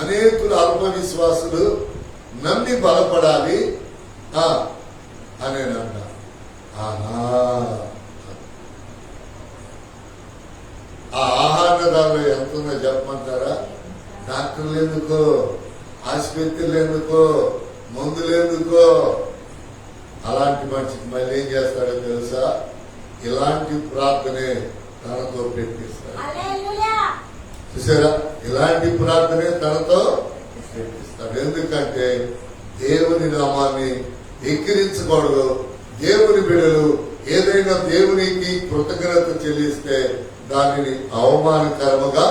అనేకులు అల్ప విశ్వాసులు నమ్మి బలపడాలి అని అన్నా. ఆ ఆహారదారులు ఎంత ఉందో చెప్పమంటారా? డాక్టర్లు ఎందుకో, ఆసుపత్రులు ఎందుకో, మందులు ఎందుకో? అలాంటి మనిషికి మళ్ళీ ఏం చేస్తాడో తెలుసా? ఇలాంటి ప్రార్థనే తనతో పెట్టిస్తాడు. చూసారా? ఇలాంటి ప్రార్థనే తనతో పెట్టిస్తాడు. ఎందుకంటే దేవుని నామాన్ని ఎక్కిరించకూడదు. దేవుని బిడ్డలు ఏదైనా దేవునికి కృతజ్ఞత చెల్లిస్తే దానిని అవమానకరముగా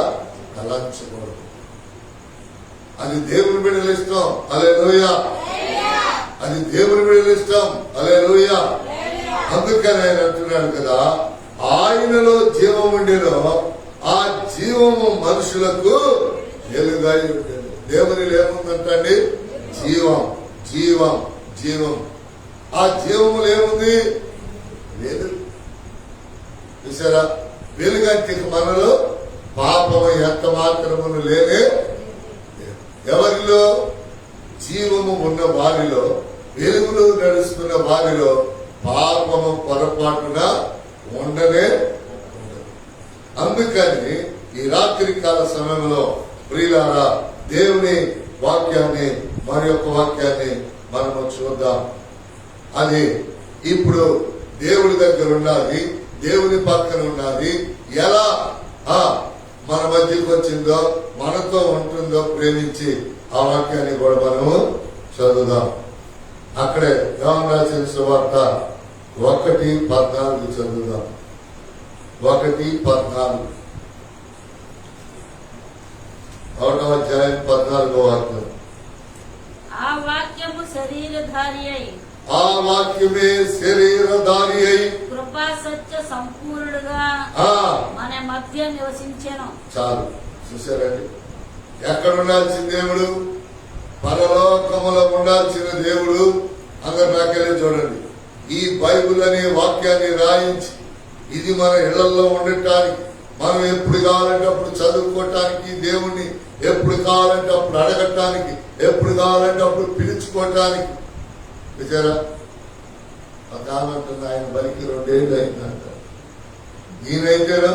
తలంచకూడదు. అది దేవుని బిడ్డల ఇష్టం. హల్లెలూయా. అది దేవుని బిడ్డల ఇష్టం. హల్లెలూయా. అందుకని ఆయన అంటున్నాడు కదా, ఆయనలో జీవం ఉండేనో ఆ జీవము మనుషులకు వెలుగై ఉండేది. దేవునిలో ఏముందంటండి? జీవం, జీవం, జీవం. ఆ జీవములు ఏముంది? వెలుగు. చూసారా? వెలుగంటే మనలో పాపము ఎంత మాత్రమును లేనే. ఎవరిలో? జీవము ఉన్న వారిలో, వెలుగులో నడుస్తున్న వారిలో పాపము పొరపాటున ఉండనే ఉండదు. అందుకని ఈ రాత్రి కాల సమయంలో ప్రియులారా, దేవుని వాక్యాన్ని, మరి యొక్క వాక్యాన్ని మనము చూద్దాం. అది ఇప్పుడు దేవుడి దగ్గర ఉన్నది, దేవుని పక్కన ఉన్నది. ఎలా మన మధ్యకి వచ్చిందో, మనతో ఉంటుందో ప్రేమించి ఆ వాక్యాన్ని కూడా మనము చదువుదాం. అక్కడే యోహాను రాసిన సువార్త 1:14 చదువుదాం. 1:14 ఒకటవ అధ్యాయం 14వ వాక్యం.
ఆ వాక్యము శరీరధారి అయి,
ఆ వాక్యమే శరీరధారి అయి
కృపా సత్య సంపూర్ణుడుగా మన మధ్య నివసించెను.
చాలు. చూసారండి? ఎక్కడ ఉండాల్సిన దేవుడు? పరలోకములో ఉండాల్సిన దేవుడు. అందరు నాకెళ్ళి చూడండి. ఈ బైబిల్ అనే వాక్యాన్ని రాయించి ఇది మన ఇళ్లలో ఉండటానికి, మనం ఎప్పుడు కావాలంటే అప్పుడు చదువుకోవటానికి, దేవుణ్ణి ఎప్పుడు కావాలంటే అప్పుడు అడగటానికి, ఎప్పుడు కావాలంటే అప్పుడు పిలుచుకోవటానికి. విచారా? ఒక ఆమె ఆయన బలికి 2 ఏళ్ళు అయిందంట. ఈయనైతేనా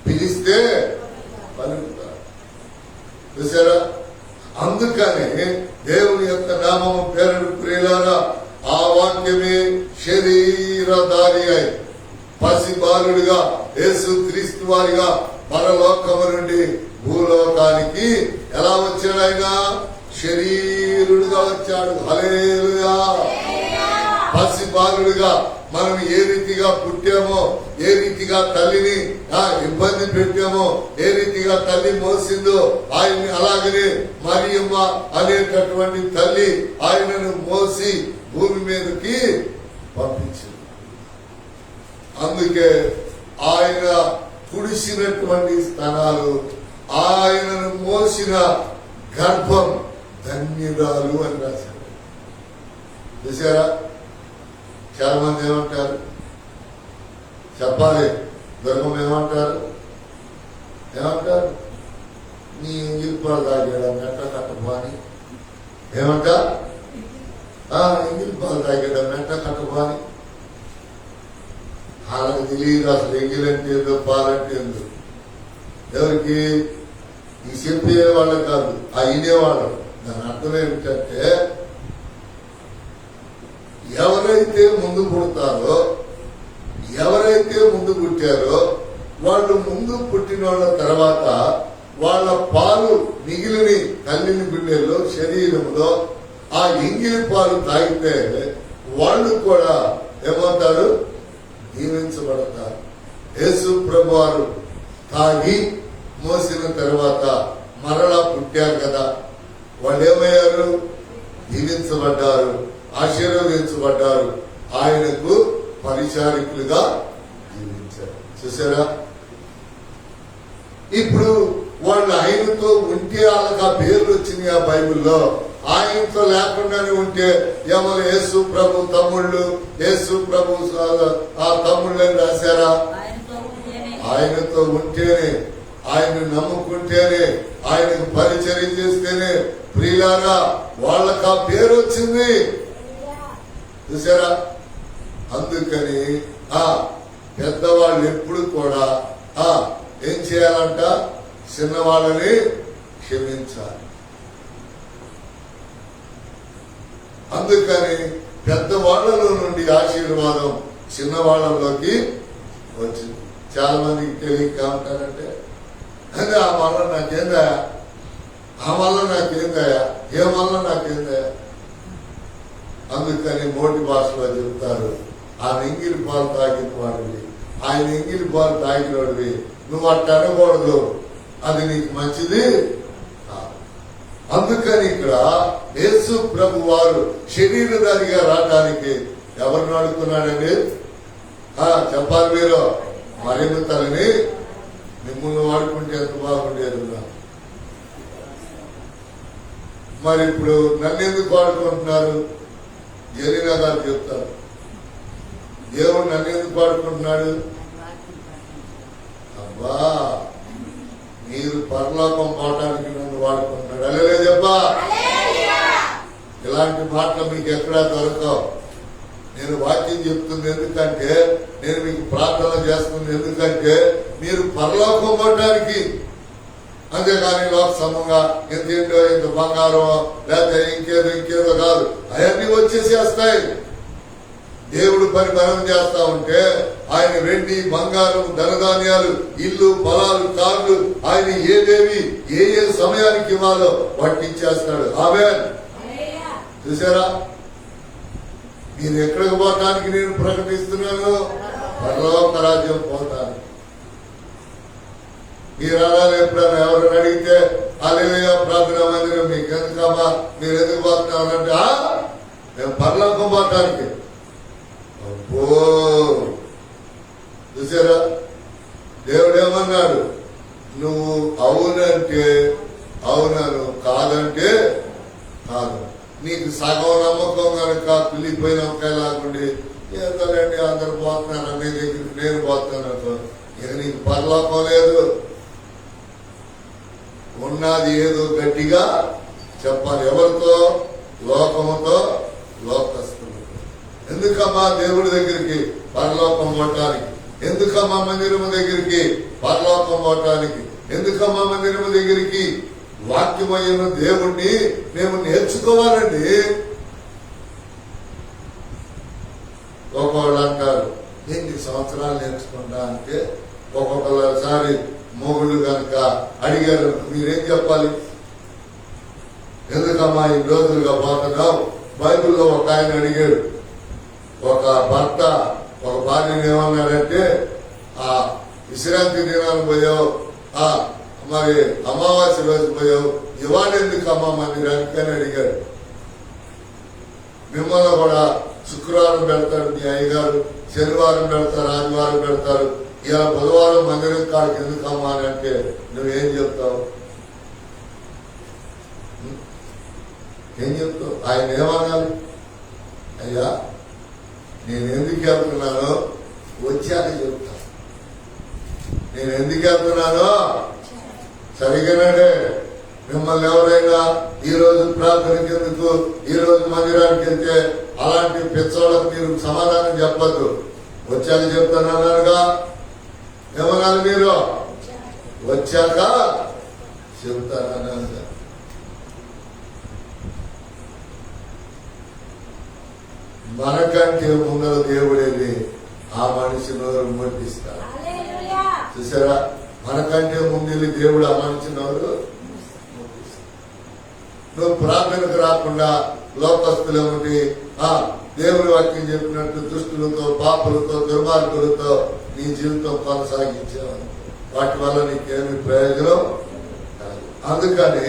పిలిస్తే పలుకుతారు. చూసారా? అందుకని దేవుని యొక్క నామము పేరు ప్రియులారా, ఆ వాక్యమే శరీరధారి అయి పసి బాలుడిగా యేసు క్రీస్తు వారిగా పరలోకము నుండి భూలోకానికి ఎలా వచ్చాడు? ఆయన శరీరుడుగా వచ్చాడు. హల్లెలూయా. పసి బాలుడిగా మనం ఏ రీతిగా పుట్టామో, ఏ రీతిగా తల్లిని ఇబ్బంది పెట్టామో, ఏ రీతిగా తల్లి మోసిందో ఆయన్ని అలాగనే మరియమ్మ అనేటటువంటి తల్లి ఆయనను మోసి భూమి మీదకి పంపించింది. అందుకే ఆయన కుడిసినటువంటి స్థానాలు, ఆయనను మోసిన గర్భం ధన్యురాలు అని రాశారు. చూసారా? చాలా మంది ఏమంటారు? చెప్పాలి. దుర్గం ఏమంటారు? నీ ఇంగిల్ పాలు తాగాడు మెట్ట కట్టబాని. ఏమంటా? ఇంగిల్ పాలు తాగాడు మెట్ట కట్టబాని. వాళ్ళకి తెలియదు అసలు ఎంగిల్ అంటే ఏందో, పాలంటే ఏందో. ఎవరికి? ఈ చెప్పే వాళ్ళకి కాదు, ఆ ఇనేవాళ్ళు. దాని అర్థం ఏమిటంటే, ఎవరైతే ముందు పుడతారో, ఎవరైతే ముందు పుట్టారో వాళ్ళు ముందు పుట్టిన వాళ్ళ తర్వాత వాళ్ళ పాలు మిగిలిన తల్లిని గుండెల్లో, శరీరంలో ఆ ఎంగిలి పాలు తాగితే వాళ్ళు కూడా ఏమవుతారు? దీవించబడతారు. యేసు ప్రభువారు తాగి మోసిన తర్వాత మరలా పుట్టారు కదా, వాళ్ళు ఏమయ్యారు? దీవించబడ్డారు, ఆశీర్వదించబడ్డారు, ఆయనకు పరిచారికులుగా జీవించారు. చూసారా? ఇప్పుడు వాళ్ళు ఆయనతో ఉంటే వాళ్ళకి ఆ పేర్లు వచ్చినాయి. ఆ బైబిల్లో ఆయనతో లేకుండానే ఉంటే ఎవరు యేసు ప్రభు తమ్ముళ్ళు, యేసు ప్రభు ఆ తమ్ముళ్ళని రాశారా? ఆయనతో ఉంటేనే, ఆయన నమ్ముకుంటేనే, ఆయనకు పరిచర్య చేస్తేనే ప్రియులారా వాళ్ళకి ఆ పేరు వచ్చింది. చూసారా? అందుకని పెద్దవాళ్ళు ఎప్పుడు కూడా ఏం చేయాలంట? చిన్నవాళ్ళని క్షమించాలి. అందుకని పెద్దవాళ్లలో నుండి ఆశీర్వాదం చిన్నవాళ్లలోకి వచ్చింది. చాలా మందికి తెలియక ఉంటారంటే అదే ఆ వల్ల నాకేందా, ఆ వల్ల నాకేందా, ఏ వల్ల నాకేందా. అందుకని మోటి భాషలో చెప్తారు, ఆ ఎంగిలి పాలు తాగిన వాడివి, ఆయన ఎంగిలి పాలు తాగినోడివి, నువ్వు అట్ట అనకూడదు, అది నీకు మంచిది. అందుకని ఇక్కడ యేసు ప్రభు వారు శరీరధారిగా రావడానికి ఎవరిని అడుగుతున్నాడండి? చెప్పాలి మీరు. మరియమ్మ తల్లిని. మిమ్మల్ని వాడుకుంటే ఎంత బాగుండేది. మరి ఇప్పుడు నన్ను ఎందుకు వాడుకుంటున్నారు? జరీనా గారు చెప్తారు, దేవుడు నన్ను ఎందుకు వాడుకుంటున్నాడు? అబ్బా, మీరు పరలోకం పోవటానికి నన్ను వాడుకుంటున్నాడు. అలే చెప్పా. ఇలాంటి మాటలు మీకు ఎక్కడా దొరకవు. నేను వాక్యం చెప్తుంది ఎందుకంటే, నేను మీకు ప్రార్థన చేస్తుంది ఎందుకంటే మీరు పరలోకం పోవటానికి. అంతేగాని లోక సమంగా ఎంత ఏంటో, ఇంత బంగారం లేకపోతే ఇంకేదో కాదు, అవన్నీ వచ్చేసేస్తాయి. దేవుడు పని మనం చేస్తా ఉంటే ఆయన వెండి బంగారం ధనధాన్యాలు ఇల్లు పొలాలు కార్లు ఆయన ఏదేవి ఏ సమయానికి ఇవ్వాలో వాటిని ఇచ్చేస్తాడు. ఆమేన్. చూసారా? మీరు ఎక్కడికి పోవటానికి నేను ప్రకటిస్తున్నాను? పరలోక రాజ్యం పోతాను. మీరు అలా ఎప్పుడైనా ఎవరైనా అడిగితే హల్లెలూయా ప్రార్థనా మందిరం మీకు ఎందుకమ్మా, మీరు ఎందుకు పోతున్నారంటే మేము పరలోకం పోవటానికి. అబ్బో, చూసారా? దేవుడు ఏమన్నాడు? నువ్వు అవునంటే అవునను, కాదంటే కాదు. నీకు సగం నమ్మకం కనుక పిల్లిపోయిన ఒకేలాగుండి ఏదోలేండి అందరు పోతున్నారు అన్ని దగ్గరికి నేను పోతున్నాను, ఇక నీకు పరలోకం లేదు. ఉన్నది ఏదో గట్టిగా చెప్పాలి. ఎవరితో? లోకముతో, లోకస్తులతో. ఎందుకమ్మా దేవుడి దగ్గరికి పరలోకం పోవటానికి? ఎందుకమ్మా మందిరము దగ్గరికి పరలోకం పోవటానికి? ఎందుకమ్మా మందిరము దగ్గరికి? వాక్యమైన దేవుణ్ణి మేము నేర్చుకోవాలండి. ఒక్కొక్కళ్ళు అంటారు ఎన్ని సంవత్సరాలు నేర్చుకుంటా అంటే, ఒక్కొక్కసారి మొగుళ్ళు కనుక అడిగారు, మీరేం చెప్పాలి? ఎందుకమ్మా ఈ రోజులుగా పోతున్నావు? బైబిల్లో ఒక ఆయన అడిగాడు, ఒక భర్త ఒక భార్యను ఏమన్నాడంటే, ఆ విశ్రాంతి దినాలు పోయావు, మరి అమావాస్య రోజు పోయావు, ఇవాళ ఎందుకు అమ్మ మందిరానికి అని అడిగాడు. మిమ్మల్ని కూడా శుక్రవారం పెడతాడు మీ అయ్యగారు, శనివారం పెడతారు, ఆదివారం పెడతారు, ఇలా బుధవారం మందిరం కాడికి ఎందుకమ్మా అని అంటే నువ్వేం చెప్తావు? ఏం చెప్తావు? ఆయన ఏమనాలి? అయ్యా నేను ఎందుకు వెళ్తున్నానో వచ్చాక చెప్తా. నేను ఎందుకు వెళ్తున్నానో సరిగానే. మిమ్మల్ని ఎవరైనా ఈ రోజు ప్రార్థనకి ఎందుకు, ఈ రోజు మందిరానికి వెళ్తే అలాంటి పిచ్చోళ్ళకు మీరు సమాధానం చెప్పద్దు. వచ్చాక చెప్తానన్నారుగా. ఏమన్నారు మీరు? వచ్చాక చెప్తానన్నారుగా. మనకంటే ముందర దేవుడేది ఆ మనిషి నోరు ముట్టిస్తాడు. చూసారా? మనకంటే ముందు దేవుడు ఆ మనిషి నోరు ముట్టిస్తాడు. నువ్వు ప్రార్థనకు రాకుండా లోకస్తులు ఏమిటి దేవుడి వాక్యం చెప్పినట్టు దుష్టులతో, పాపులతో, దుర్మార్గులతో నీ జీవితం కొనసాగించావు, వాటి వల్ల నీకేమి ప్రయోజనం కాదు. అందుకని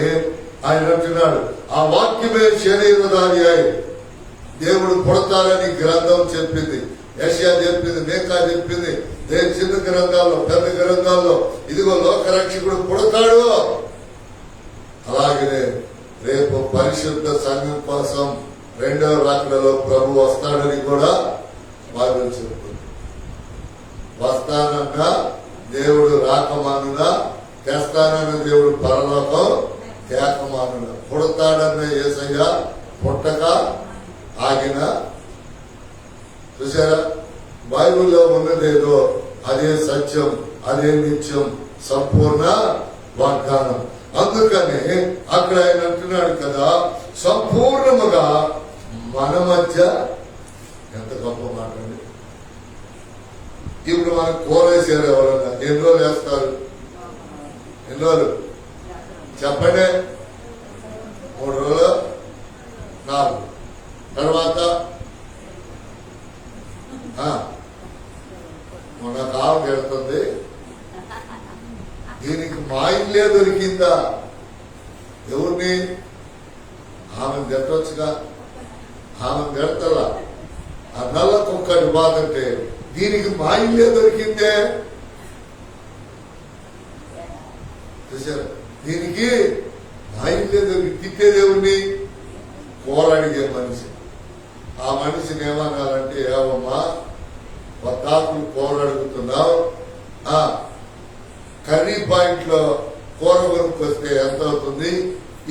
ఆయన అంటున్నాడు, ఆ వాక్యమే శరీరధారి అయి దేవుడు పుడతారని గ్రంథం చెప్పింది, యెషయా చెప్పింది, మీకా చెప్పింది, చిన్న గ్రంథాల్లో పెద్ద గ్రంథాల్లో ఇదిగో లోకరక్షకుడు పుడతాడు. అలాగనే రేపు పరిశుద్ధ పరిశుద్ధ సంఘం కోసం రెండవ రాకడలో ప్రభు వస్తాడని కూడా బైబిల్ చెప్తుంది. వస్తానన్నా దేవుడు రాకమానున, తెస్తానన్న దేవుడు పరలోకం తేకమానున, పుడతాడన్న యేసయ్య పుట్టక ఆగిన. చూసారా, బైబిల్లో ఉన్నదేదో అదే సత్యం, అదే నిత్యం, సంపూర్ణ వాగ్దానం. అందుకని అక్కడ ఆయన అంటున్నాడు కదా, సంపూర్ణముగా మన మధ్య. ఎంత గొప్ప మాట అండి. ఇప్పుడు మనకు కూర వేసారు ఎవరన్నా, ఎన్ని రోజులు వేస్తారు? ఎన్ని రోజులు చెప్పండి? 3 రోజులు, 4 తర్వాత మన కావు పెడుతుంది. దీనికి మా ఇల్లే దొరికిందా? ఎవరిని? ఆమెను తిట్టవచ్చుగా, ఆమెను తిడతలా. ఆ నల్ల కుక్కడి బాధ అంటే దీనికి మా ఇల్లే దొరికిందే. చూసారు, దీనికి మా ఇల్లే దొరికి తిట్టే దేవుణ్ణి కూర అడిగే మనిషి. ఆ మనిషిని ఏమనాలంటే, ఏమమ్మా వద్దాకులు కూర అడుగుతున్నావు, కర్రీ పాయింట్ లో కూర కొనుక్కొస్తే ఎంత అవుతుంది?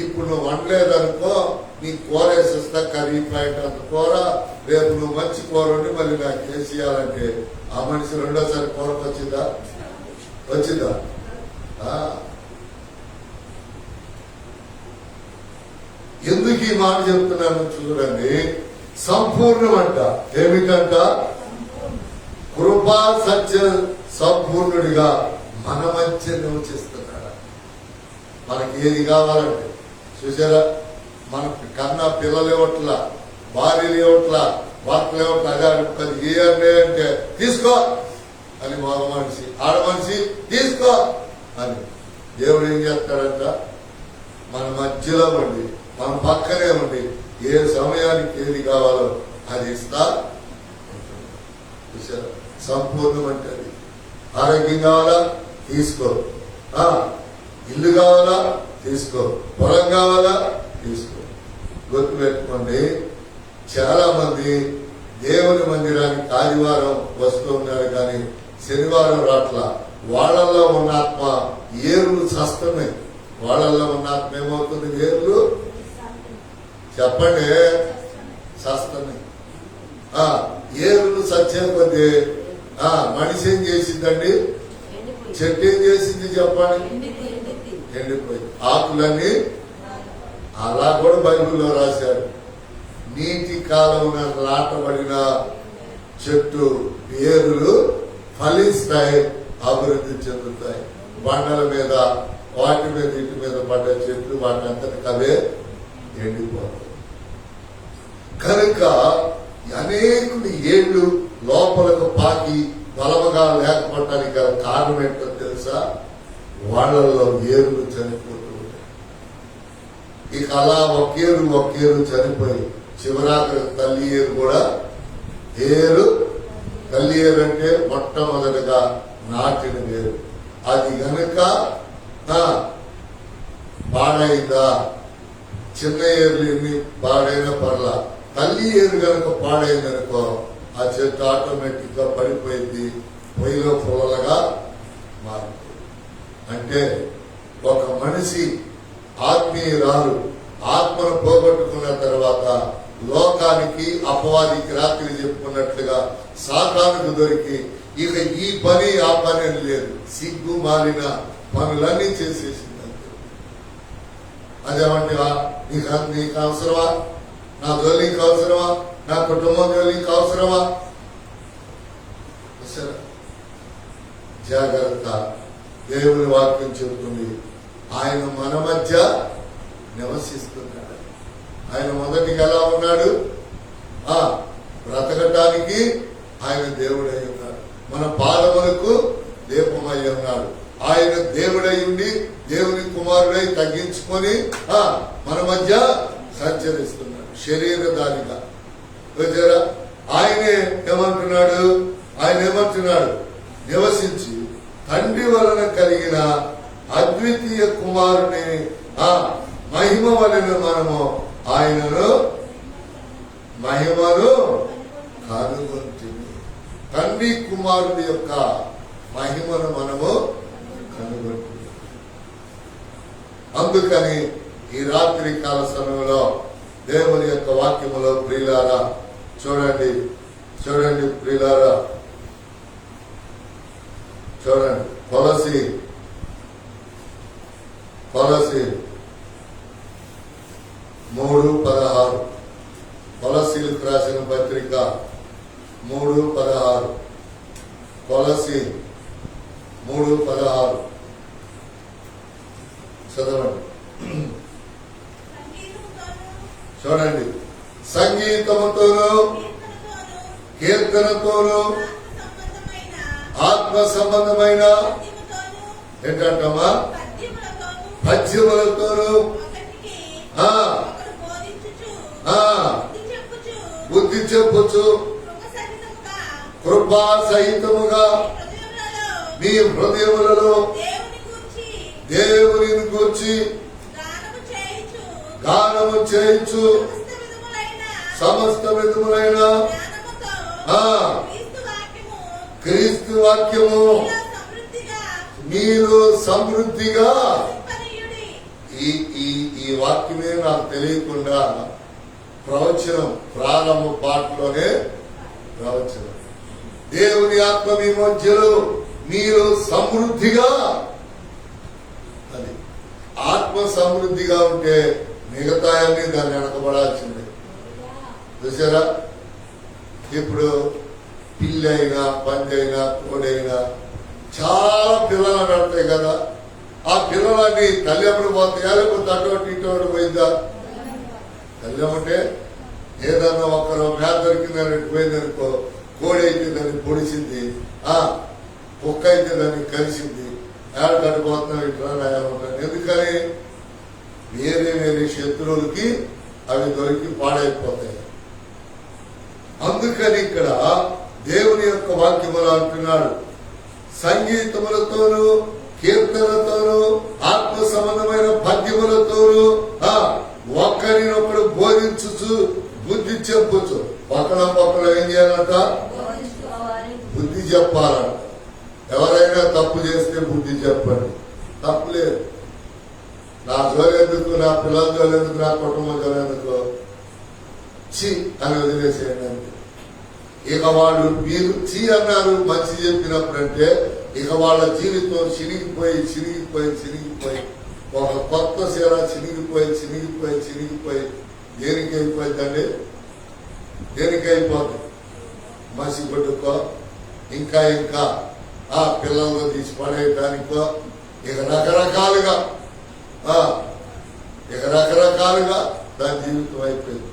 ఇప్పుడు నువ్వు వండలేదనుకో, నీ కూర వేసేస్తా, కర్రీ పాయింట్ అంత కూర. రేపు నువ్వు మంచి కూర ఉండి మళ్ళీ నాకు వేసేయాలంటే ఆ మనిషి రెండోసారి కూరకు వచ్చిందా? ఎందుకు ఈ మాట చెప్తున్నాను చూడండి. సంపూర్ణం అంట. ఏమిటంట? కృపా సత్య సంపూర్ణుడిగా మన మధ్య నివసిస్తున్నాడు. మనకి ఏది కావాలంటే, చూసారా, మనకి కన్నా పిల్లలు ఇవ్వట్లా, భార్యలు ఇవ్వట్లా, భర్తలు ఇవ్వట్లా. అదే ఇవ్వండి అంటే తీసుకో అని మగ మనిషి, ఆడ మనిషి తీసుకో అని. దేవుడు ఏం చేస్తాడంట? మన మధ్యలో ఉండి, మన పక్కనే ఉండి, ఏ సమయానికి ఏది కావాలో అది ఇస్తా. చూసారా, సంపూర్ణం అంటే అది. ఆరోగ్యం కావాలా? తీసుకో. ఇల్లు కావాలా? తీసుకో. పొలం కావాలా? తీసుకో. గుర్తుపెట్టుకోండి, చాలా మంది దేవుని మందిరానికి ఆదివారం వస్తూ ఉన్నారు కానీ శనివారం రాట్లా. వాళ్ళల్లో ఉన్న ఆత్మ ఏర్లు చస్తున్నాయి. వాళ్ళల్లో ఉన్న ఆత్మ ఏమవుతుంది? ఏర్లు చెప్పండి, చస్తున్నాయి. ఏర్లు చచ్చే కొద్దీ మనిషి ఏం చేసిందండి? చెట్టు ఏం చేసింది చెప్పండి? ఎండిపోయి ఆకులన్నీ. అలా కూడా బైబిల్లో రాశారు. నీటి కాలం నాటబడిన చెట్టు వేరులు ఫలిస్తాయి, అభివృద్ధి చెందుతాయి. బండల మీద, వాటి మీద, ఇటు మీద పడ్డ చెట్లు వాటి అంతటికి అవే ఎండిపోతాయి. కనుక అనేకులు ఏళ్ళు లోపలకు పాకి బలముగా లేకపోవటానికి గల కారణం ఏంటో తెలుసా? వాళ్ళల్లో ఏరులు చనిపోతూ ఉంటాయి. ఇక అలా ఒకేరు చనిపోయి చివరాఖరి తల్లి ఏరు కూడా తల్లి ఏరు అంటే మొట్టమొదటిగా నాటిన వేరు. అది గనుక పాడైందా? చిన్న ఏర్లు ఎన్ని పాడైనా పర్లా, తల్లి ఏరు గనుక పాడైందనుకో ఆ చెట్టు ఆటోమేటిక్ గా పడిపోయింది, పొయ్యిలో పొలలుగా మారిపోయింది. అంటే ఒక మనిషి ఆత్మీయురాలు ఆత్మను పోగొట్టుకున్న తర్వాత లోకానికి, అపవాదికి రాత్రి చెప్పుకున్నట్లుగా సాతానుకు దొరికి ఇక ఈ పని ఆ పని అని లేదు, సిగ్గు మారిన పనులన్నీ చేసేసింది. అదేమంటివా? నీకు అవసరమా? నా జోలికి అవసరమా? నా కుటుంబం జోలికి అవసరమా? జాగ్రత్త. దేవుని వాక్యం చెబుతుంది, ఆయన మన మధ్య నివసిస్తున్నాడు. ఆయన మొదటికి ఎలా ఉన్నాడు? బ్రతకటానికి ఆయన దేవుడై ఉన్నాడు. మన పాదములకు దీపమై ఉన్నాడు. ఆయన దేవుడై ఉండి దేవుని కుమారుడై తగ్గించుకొని మన మధ్య సంచరిస్తున్నాడు శరీరధారిగా. ఆయనే ఏమంటున్నాడు? నివసించి తండ్రి వలన కలిగిన అద్వితీయ కుమారుని మహిమ వలన మనము ఆయనను మహిమను కనుగొంటుంది. తండ్రి కుమారుడి యొక్క మహిమను మనము కనుగొంటుంది. అందుకని ఈ రాత్రి కాల సమయంలో దేవుని యొక్క వాక్యములో ప్రియులారా చూడండి ప్రియులారా చూడండి. కొలసి 3:16 కొలసీలకు రాసిన పత్రిక 3:16 కొలసి 3:16 చదవండి. చూడండి. సంగీతముతోనూ కీర్తనతోనూ ఆత్మ సంబంధమైన ఏంటంటమ్మా పద్యములతోనూ బుద్ధి చెప్పుచు కృపా సహితముగా మీ హృదయములలో దేవుని గూర్చి గానము చేయించు సమస్త విధములైన క్రీస్తు వాక్యము మీరు సమృద్ధిగా ఈ వాక్యమే నాకు తెలియకుండా ప్రవచనం ప్రారంభ పాటలోనే ప్రవచనం. దేవుని ఆత్మ మీ మధ్యలో మీరు సమృద్ధిగా, అది ఆత్మ సమృద్ధిగా ఉంటే మిగతా అన్ని దాన్ని వెనకబడాల్సిందే. చూసారా? ఇప్పుడు పిల్లైనా పందైనా కోడైనా చాలా పిల్లలు పెడతాయి కదా. ఆ పిల్లలని తల్లి ఎప్పుడు పోతాయా లేకపోతే అటువంటి ఇటువంటి పోయిందా? తల్లి అంటే ఏదన్నా ఒక్కరు మేత దొరికిందని పోయిందనుకో, కోడి అయితే దాన్ని పొడిచింది, కుక్క అయితే దాన్ని కలిసింది, ఏడ కట్టుపోతున్నాం ఇట్లా ఉంటాను. ఎందుకని వేరే వేరే శత్రువులకి అవి దొరికి పాడైపోతాయి. అందుకని ఇక్కడ దేవుని యొక్క వాక్యములు అంటున్నాడు, సంగీతములతోనూ కీర్తనతోనూ ఆత్మ సంబంధమైన పద్యములతోనూ ఒక్కరినొకడు బోధించుచు బుద్ధి చెప్పుచు. పక్కన ఏం చేయాలంట? బుద్ధి చెప్పాలంట. ఎవరైనా తప్పు చేస్తే బుద్ధి చెప్పండి, తప్పులేదు. నా జోలెందుకు, నా పిల్లల జోలెందుకు, నా కుటుంబం జోలెందుకు చి అని వదిలేసేయండి అంతే. ఇక వాళ్ళు మీరు చీ అన్నారు మంచి చెప్పినప్పుడంటే ఇక వాళ్ళ జీవితం చినిగిపోయి ఒక కొత్త సీర చినిగిపోయి దేనికి అయిపోయిందండి? దేనికి అయిపోతుంది? మసి కొట్టుకో, ఇంకా పిల్లలు తీసి పడేయటానికో, ఇక రకరకాలుగా దాని జీవితం అయిపోయింది.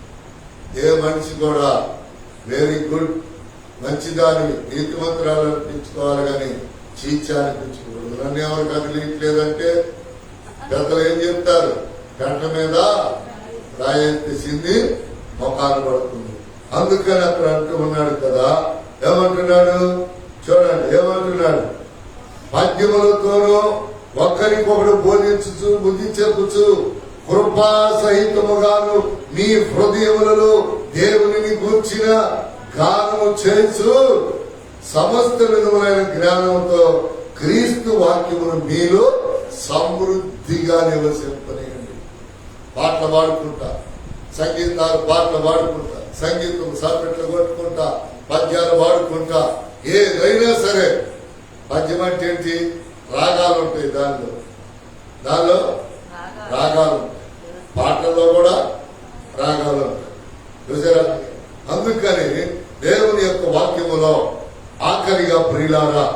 ఏ మనిషి కూడా వెరీ గుడ్ మంచిదాన్ని నీతిమంతురాలు అనిపించుకోవాలి కానీ చీచా అనిపించుకోకూడదు. నన్ను ఎవరికి అదిలేయట్లేదంటే పెద్దలు ఏం చెప్తారు? గంట మీద రాయేసింది మొఖాలు పడుతుంది. అందుకని అక్కడ అంటూ ఉన్నాడు కదా, ఏమంటున్నాడు చూడండి, ఏమంటున్నాడు? పద్యములతోనూ ఒక్కరికొకడు బోధించుచు బుద్ధి చెప్పుచు కృపా సహితముగాను మీ హృదయములలో దేవుని గూర్చిన గానము చేయించు సమస్త విధములైన జ్ఞానంతో క్రీస్తు వాక్యమును మీలో సమృద్ధిగా నివసింపనియండి. పాటలు పాడుకుంటా, పాటలు పాడుకుంటా, సంగీతం సపరెట్లు కొట్టుకుంటా, పద్యాలు పాడుకుంటా, ఏదైనా సరే. పద్యం అంటే ఏంటి? రాగాలు ఉంటాయి, దానిలో రాగాలు ఉంటాయి, పాటల్లో కూడా రాగాలు ఉంటాయి. చూసారా? అందుకని దేవుని యొక్క వాక్యములో ఆఖరిగా ప్రియులారా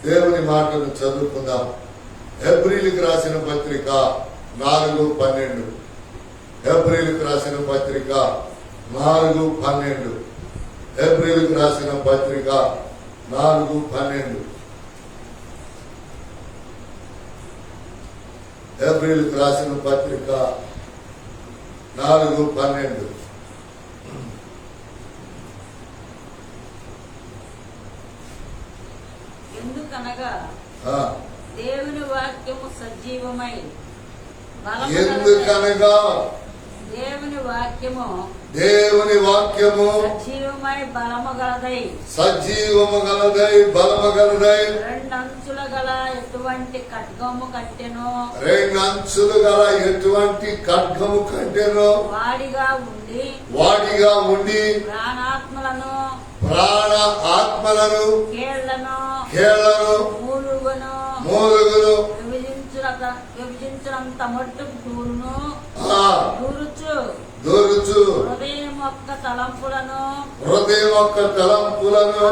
దేవుని మాటను చదువుకుందాం. హెబ్రీలకు రాసిన పత్రిక 4:12. హెబ్రీలకు రాసిన పత్రిక 4:12. హెబ్రీలకు రాసిన పత్రిక 4:12. హెబ్రీలకు రాసిన పత్రిక 4:12.
ఎందుకనగా దేవుని వాక్యము సజీవమై దేవుని వాక్యము
దేవుని వాక్యము
సజీవమై బలము గలదై
సజీవము గలదై బలము గలదై
రెండంచుల గల ఎటువంటి ఖడ్గము కట్టెను
రెండంచులు గల ఎటువంటి ఖడ్గము కంటెను
వాడిగా ఉండి
ప్రాణ
ఆత్మలను
కేళ్లను మూలుగును
విభజించినంత మట్టుకు
దూరుచు
హృదయం యొక్క తలంపులను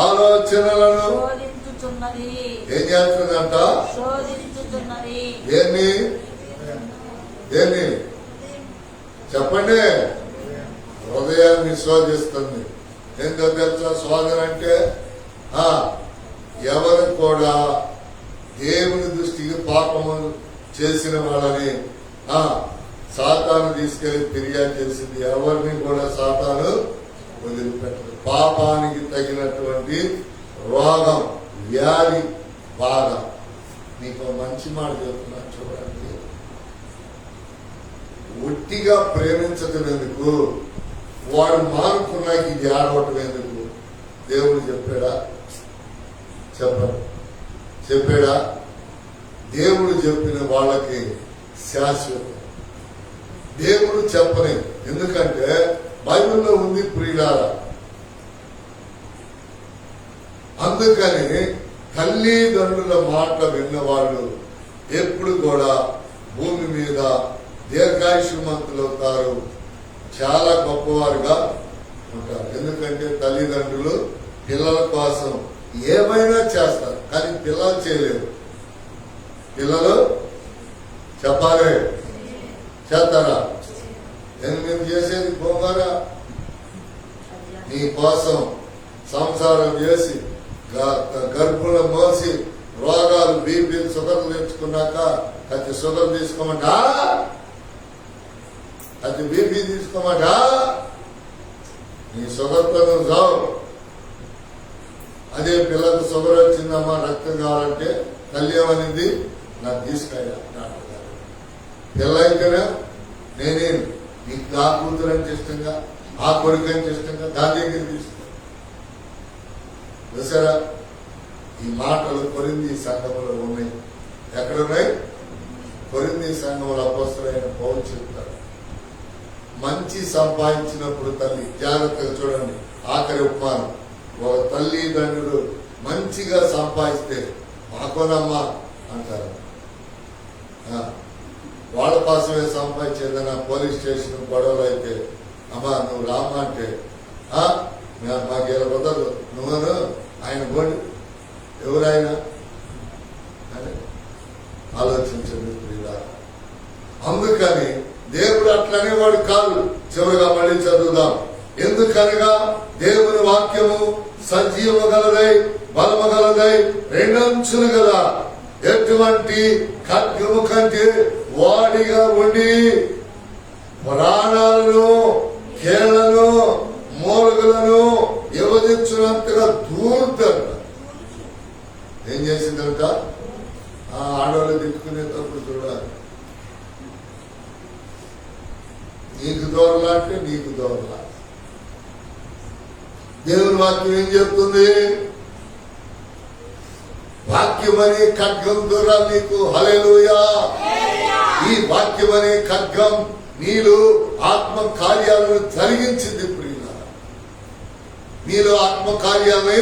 ఆలోచనలను
శోధించుచున్నది.
ఏం చేస్తుందంట?
శోధించుచున్నది.
దేన్ని చెప్పండి? హృదయాన్ని శోధిస్తుంది. ఏంటో తెలుసా శోధన అంటే? ఎవరు కూడా దేవుని దృష్టికి పాపము చేసిన వాళ్ళని సాతాను తీసుకెళ్లి ఫిర్యాదు చేసింది. ఎవరిని కూడా సాతాను వదిలిపెట్టదు. పాపానికి తగినటువంటి రోగం, వ్యాధి, బాధ. నీకు మంచి మాట చెప్తున్నా చూడండి. ఒట్టిగా ప్రేమించటం ఎందుకు? వాడు మానుకున్నాక ఇది ఆడవటం ఎందుకు? దేవుడు చెప్పాడా? చెప్పాడా? దేవుడు చెప్పిన వాళ్ళకి శాశ్వతం. దేవుడు చెప్పని. ఎందుకంటే బైబిల్లో ఉంది ప్రియులారా. అందుకని తల్లిదండ్రుల మాట విన్నవాళ్ళు ఎప్పుడు కూడా భూమి మీద దీర్ఘాయుష్మంతులు అవుతారు, చాలా గొప్పవారుగా ఉంటారు. ఎందుకంటే తల్లిదండ్రులు పిల్లల కోసం ఏమైనా చేస్తారు, కానీ పిల్లలు చేయలేరు. పిల్లలు చెప్పాలి, చేస్తారా? నేను చేసేది పోగారా? నీ కోసం సంసారం చేసి గర్భులు మోసి రోగాలు, బీపీలు, షుగర్లు తెచ్చుకున్నాక అది షుగర్ తీసుకోమంటా, అది బీపీ తీసుకోమంటా. నీ షుగర్తో నువ్వు చావు. అదే పిల్లలకు షుగర్ వచ్చిందమ్మా, రక్తం కావాలంటే తల్లి ఏమనింది? నాకు తీసుకెళ్ళా డాక్టర్ గారు. పిల్ల అయితేనే నేనే నీకు ఆ కూతురు అంటే ఇష్టంగా, ఆ కొడుకు అంటే ఇష్టంగా దాని దగ్గర తీసుకో. చూసారా? ఈ మాటలు కొరింథీ సంఘంలో ఉన్నాయి. ఎక్కడున్నాయి? కొరింథీ సంఘంలో అపోస్తలుడైన పౌలు చెప్తారు. మంచి సంపాదించినప్పుడు తల్లి, జాగ్రత్తగా చూడండి, ఆఖరి ఉపమానం. ఒక తల్లిదండ్రులు మంచిగా సంపాదిస్తే మాకోనమ్మా అంటారు. వాళ్ళ కోసమే సంపాదించేదన్నా పోలీస్ స్టేషన్ గొడవలు అయితే అమ్మా నువ్వు రామ్మా అంటే మాకు ఇలా కుదరదు, నువ్వును ఆయన బోర్డు ఎవరైనా అని ఆలోచించండి. అందుకని దేవుడు అట్లనే వాడు కాదు. చివరిగా మళ్ళీ చదువుదాం. ఎందుకనగా దేవుని వాక్యము సజీవము గలదై బలము గలదై రెండంచులు గల ఎటువంటి ఖడ్గము కంటే వాడిగా ఉండి ప్రాణాలను, కేళ్లను, మూలుగులను విభజించినంతగా దూరుతాడు. ఏం చేసిందంట? ఆడవాళ్ళు తిట్టుకునేటప్పుడు చూడాలి. నీకు దూరలా అంటే నీకు దూరలా. దేవుని వాక్యం ఏం చెప్తుంది? వాక్యం అనే ఖడ్గం ద్వారా నీకు హల్లెలూయా. ఈ వాక్యం అనే ఖడ్గం నీలో ఆత్మ కార్యాలను జరిగించింది ప్రియులారా. నీలో ఆత్మ కార్యాలే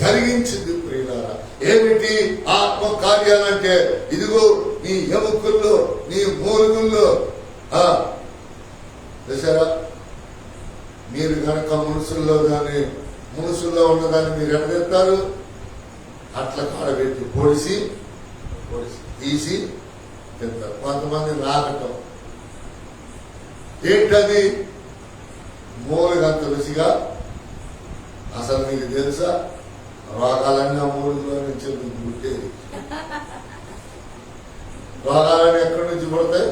జరిగించింది ప్రియులారా. ఏమిటి ఆత్మ కార్యాలంటే? ఇదిగో నీ ఎముకల్లో, నీ మూలుగుల్లో. చూసారా? మీరు కనుక మునుసుల్లో ఉన్నదాన్ని మీరు ఎడగెత్తారు, అట్లా కాడబెట్టి పొడిసి తీసి తింటారు. కొంతమంది నాకటం. ఏంటది? మూలుగంత రుచిగా. అసలు మీకు తెలుసా? రోగాలన్నీ ఆ మూలుగులో నుంచి పుట్టేది. రోగాలన్నీ ఎక్కడి నుంచి పుడతాయి?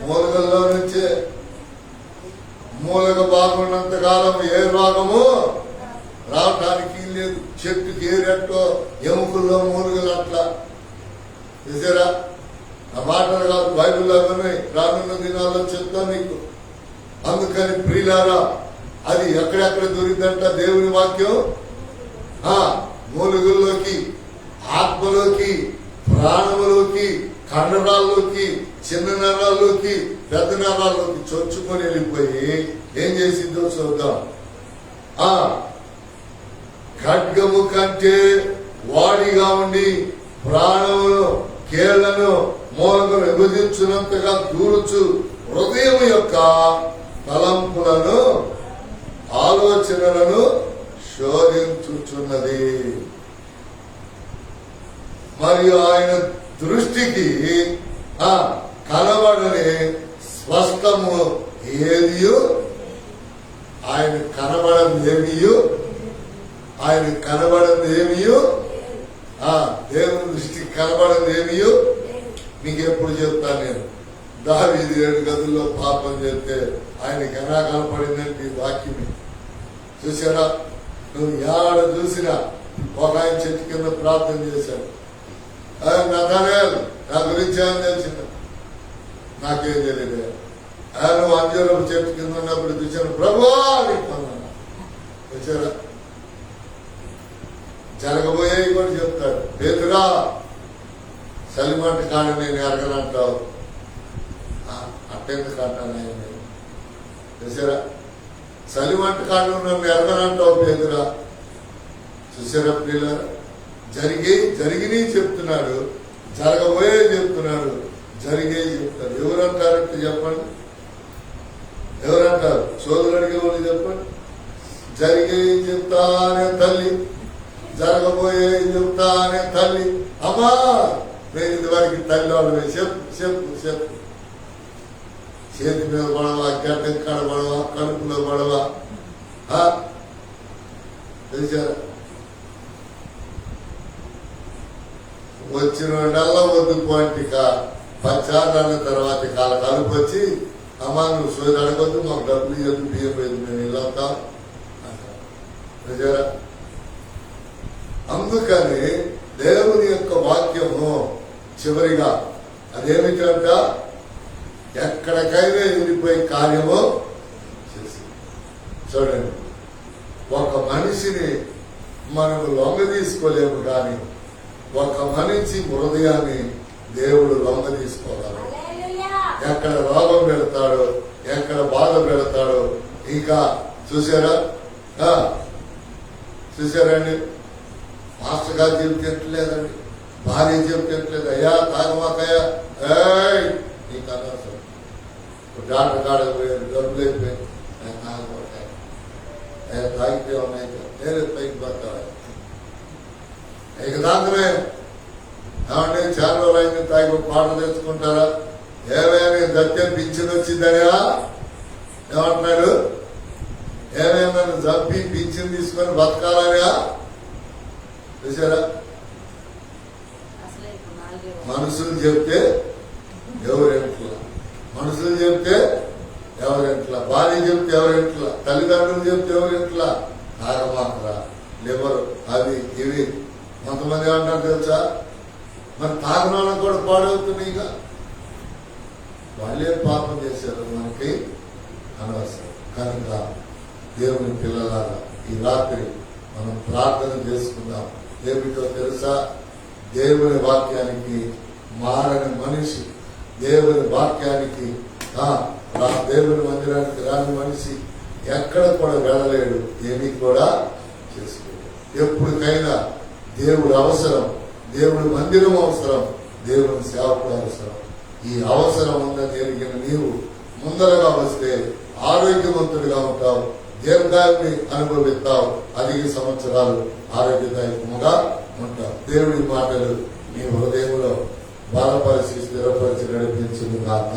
మూలుగల్లో నుంచే. మూలక బాగున్నంత కాలం ఏ రోగము రావటానికి లేదు. చెట్టుకి ఏరెట్టో ఎముకల్లో మూలుగలు అట్లా. చూసారా? ఆ మాటలు కాదు, బైబిల్లో ఉన్నాయి, రానున్న దినాల్లో చెప్తాను నీకు. అందుకని ప్రియులారా, అది ఎక్కడెక్కడ దొరికిందంట దేవుని వాక్యం? మూలుగుల్లోకి, ఆత్మలోకి, ప్రాణములోకి, కండరాల్లోకి, చిన్న నరాల్లోకి, పెద్ద నరాల్లోకి చొచ్చుకొని వెళ్ళిపోయి ఏం చేసిందో చూద్దాం. ఖడ్గము కంటే వాడిగా ఉండి ప్రాణమును, కేళ్లను, మూలకును విభజించినంతగా దూరుచు హృదయం యొక్క తలంపులను, ఆలోచనలను శోధించుచున్నది. మరియు ఆయన దృష్టికి కనబడని స్పష్టము ఏదియు, ఆయన కనబడని ఏమియు, దేవుని దృష్టికి కనబడని ఏమియు. మీకు ఎప్పుడు చెప్తాను నేను, దావీదు 7 గదుల్లో పాపం చేస్తే ఆయనకి ఎలా కనపడిందంటే ఈ వాక్యమే. చూసారా? నువ్వు ఏడ చూసినా ఒక ఆయన చెట్టు కింద ప్రార్థన చేశాడు. నతనేల్ నా గురించి ఏమని తెలిసింది? నాకేం తెలియదు. నువ్వు అంజూరపు చెట్టు కింద ఉన్నప్పుడు చూశాను, ప్రభువా అడుగుతున్నాను. చూసారా? జరగబోయేవి కూడా చెప్తాడు. పేతురా, సలిమంట కాడ నేను ఎరగనంటావు, అట్టెందుకు అంటాను ఆయన. చూసారా? సలిమంట కాడ నన్ను ఎరగనంటావు పేతురా. చూసారా పిల్లలు? జరిగిని చెప్తున్నాడు, జరగబోయే చెప్తున్నాడు, జరిగే చెప్తాడు. ఎవరంటారంటే చెప్పండి, ఎవరంటారు? సోదరులు అడిగే వాళ్ళు చెప్పండి. జరిగే చెప్తానే తల్లి, జరగబోయే చెప్తానే తల్లి. అమ్మా నేను ఇదివరకు తల్లి వాళ్ళమే. చెప్పు చేతి మీద పడవా, గడ్డం కాడ పడవా, కడుపులో పడవా. తెలిసారా? వచ్చిన నెలలో వద్దు పాయింట్ పచ్చారన్న తర్వాత కాల కలుపు వచ్చి, అమ్మా నువ్వు సోది అడగొద్దు, మాకు డబ్బులు ఇవ్వద్దు, బియ్యం లేదు, మేము ఇల్లంతా. అందుకని దేవుని యొక్క వాక్యము చివరిగా అదేమిటంట, ఎక్కడికైనా వెళ్ళిపోయి కార్యము చేసి. చూడండి, ఒక మనిషిని మనము లొంగ తీసుకోలేము, కానీ ఒక మనిషి హృదయాన్ని దేవుడు లొంగ తీసుకోగలడు. ఎక్కడ రోగం పెడతాడో, ఎక్కడ బాధ పెడతాడో. ఇంకా చూసారండి, మాస్టర్ గారు చెప్తేట్లేదండి, భార్య చెప్తేట్లేదు, అయ్యా తాగమాకయ్యా, నీకు అనవసరం. డాక్టర్ కాడకు పోయారు, డబ్బులు అయిపోయాయి, తాగమాకాయ తాగితే ఉన్నాయి, నేనే పైకి పడతాడు. ఇక దాంతనే ఏమంటే చాలా రోజులు అయింది, తాగి పాట తెచ్చుకుంటారా? ఏమైనా దత్యం పింఛన్ వచ్చిందనా ఏమంటున్నాడు? ఏమైనా చంపి పింఛన్ తీసుకొని బతకాలనా? చూసారా? మనుషులు చెప్తే ఎవరెంట్లా, మనుషులు చెప్తే ఎవరెంట్లా, భార్య చెప్తే ఎవరెంట్లా, తల్లిదండ్రులు చెప్తే ఎవరెంట్లా, తాగమాకరా, లివర్, అవి ఇవి. కొంతమంది ఏమంటారు తెలుసా? మరి తాగనాలకు కూడా పాడవుతున్నాయిగా. వాళ్ళే పాపం చేశారు, మనకి అనవసరం. కనుక దేవుని పిల్లలాగా ఈ రాత్రి మనం ప్రార్థన చేసుకుందాం. ఏమిటో తెలుసా? దేవుని వాక్యానికి మారని మనిషి, దేవుని వాక్యానికి దేవుని మందిరానికి రాని మనిషి ఎక్కడ కూడా వెళ్ళలేడు, ఏమీ కూడా చేసుకోలేడు. ఎప్పటికైనా దేవుడు అవసరం, దేవుడి మందిరం అవసరం, దేవుని సేవకుడు అవసరం. ఈ అవసరం ఉందని ఎరిగిన నీవు ముందరగా వస్తే ఆరోగ్యవంతుడిగా ఉంటావు, దీర్ఘాయుని అనుభవిస్తావు, అధిక సంవత్సరాలు ఆరోగ్యదాయకముగా ఉంటావు. దేవుడి మాటలు నీ హృదయంలో బలపరిచి స్థిరపరిచి నడిపించును గాక.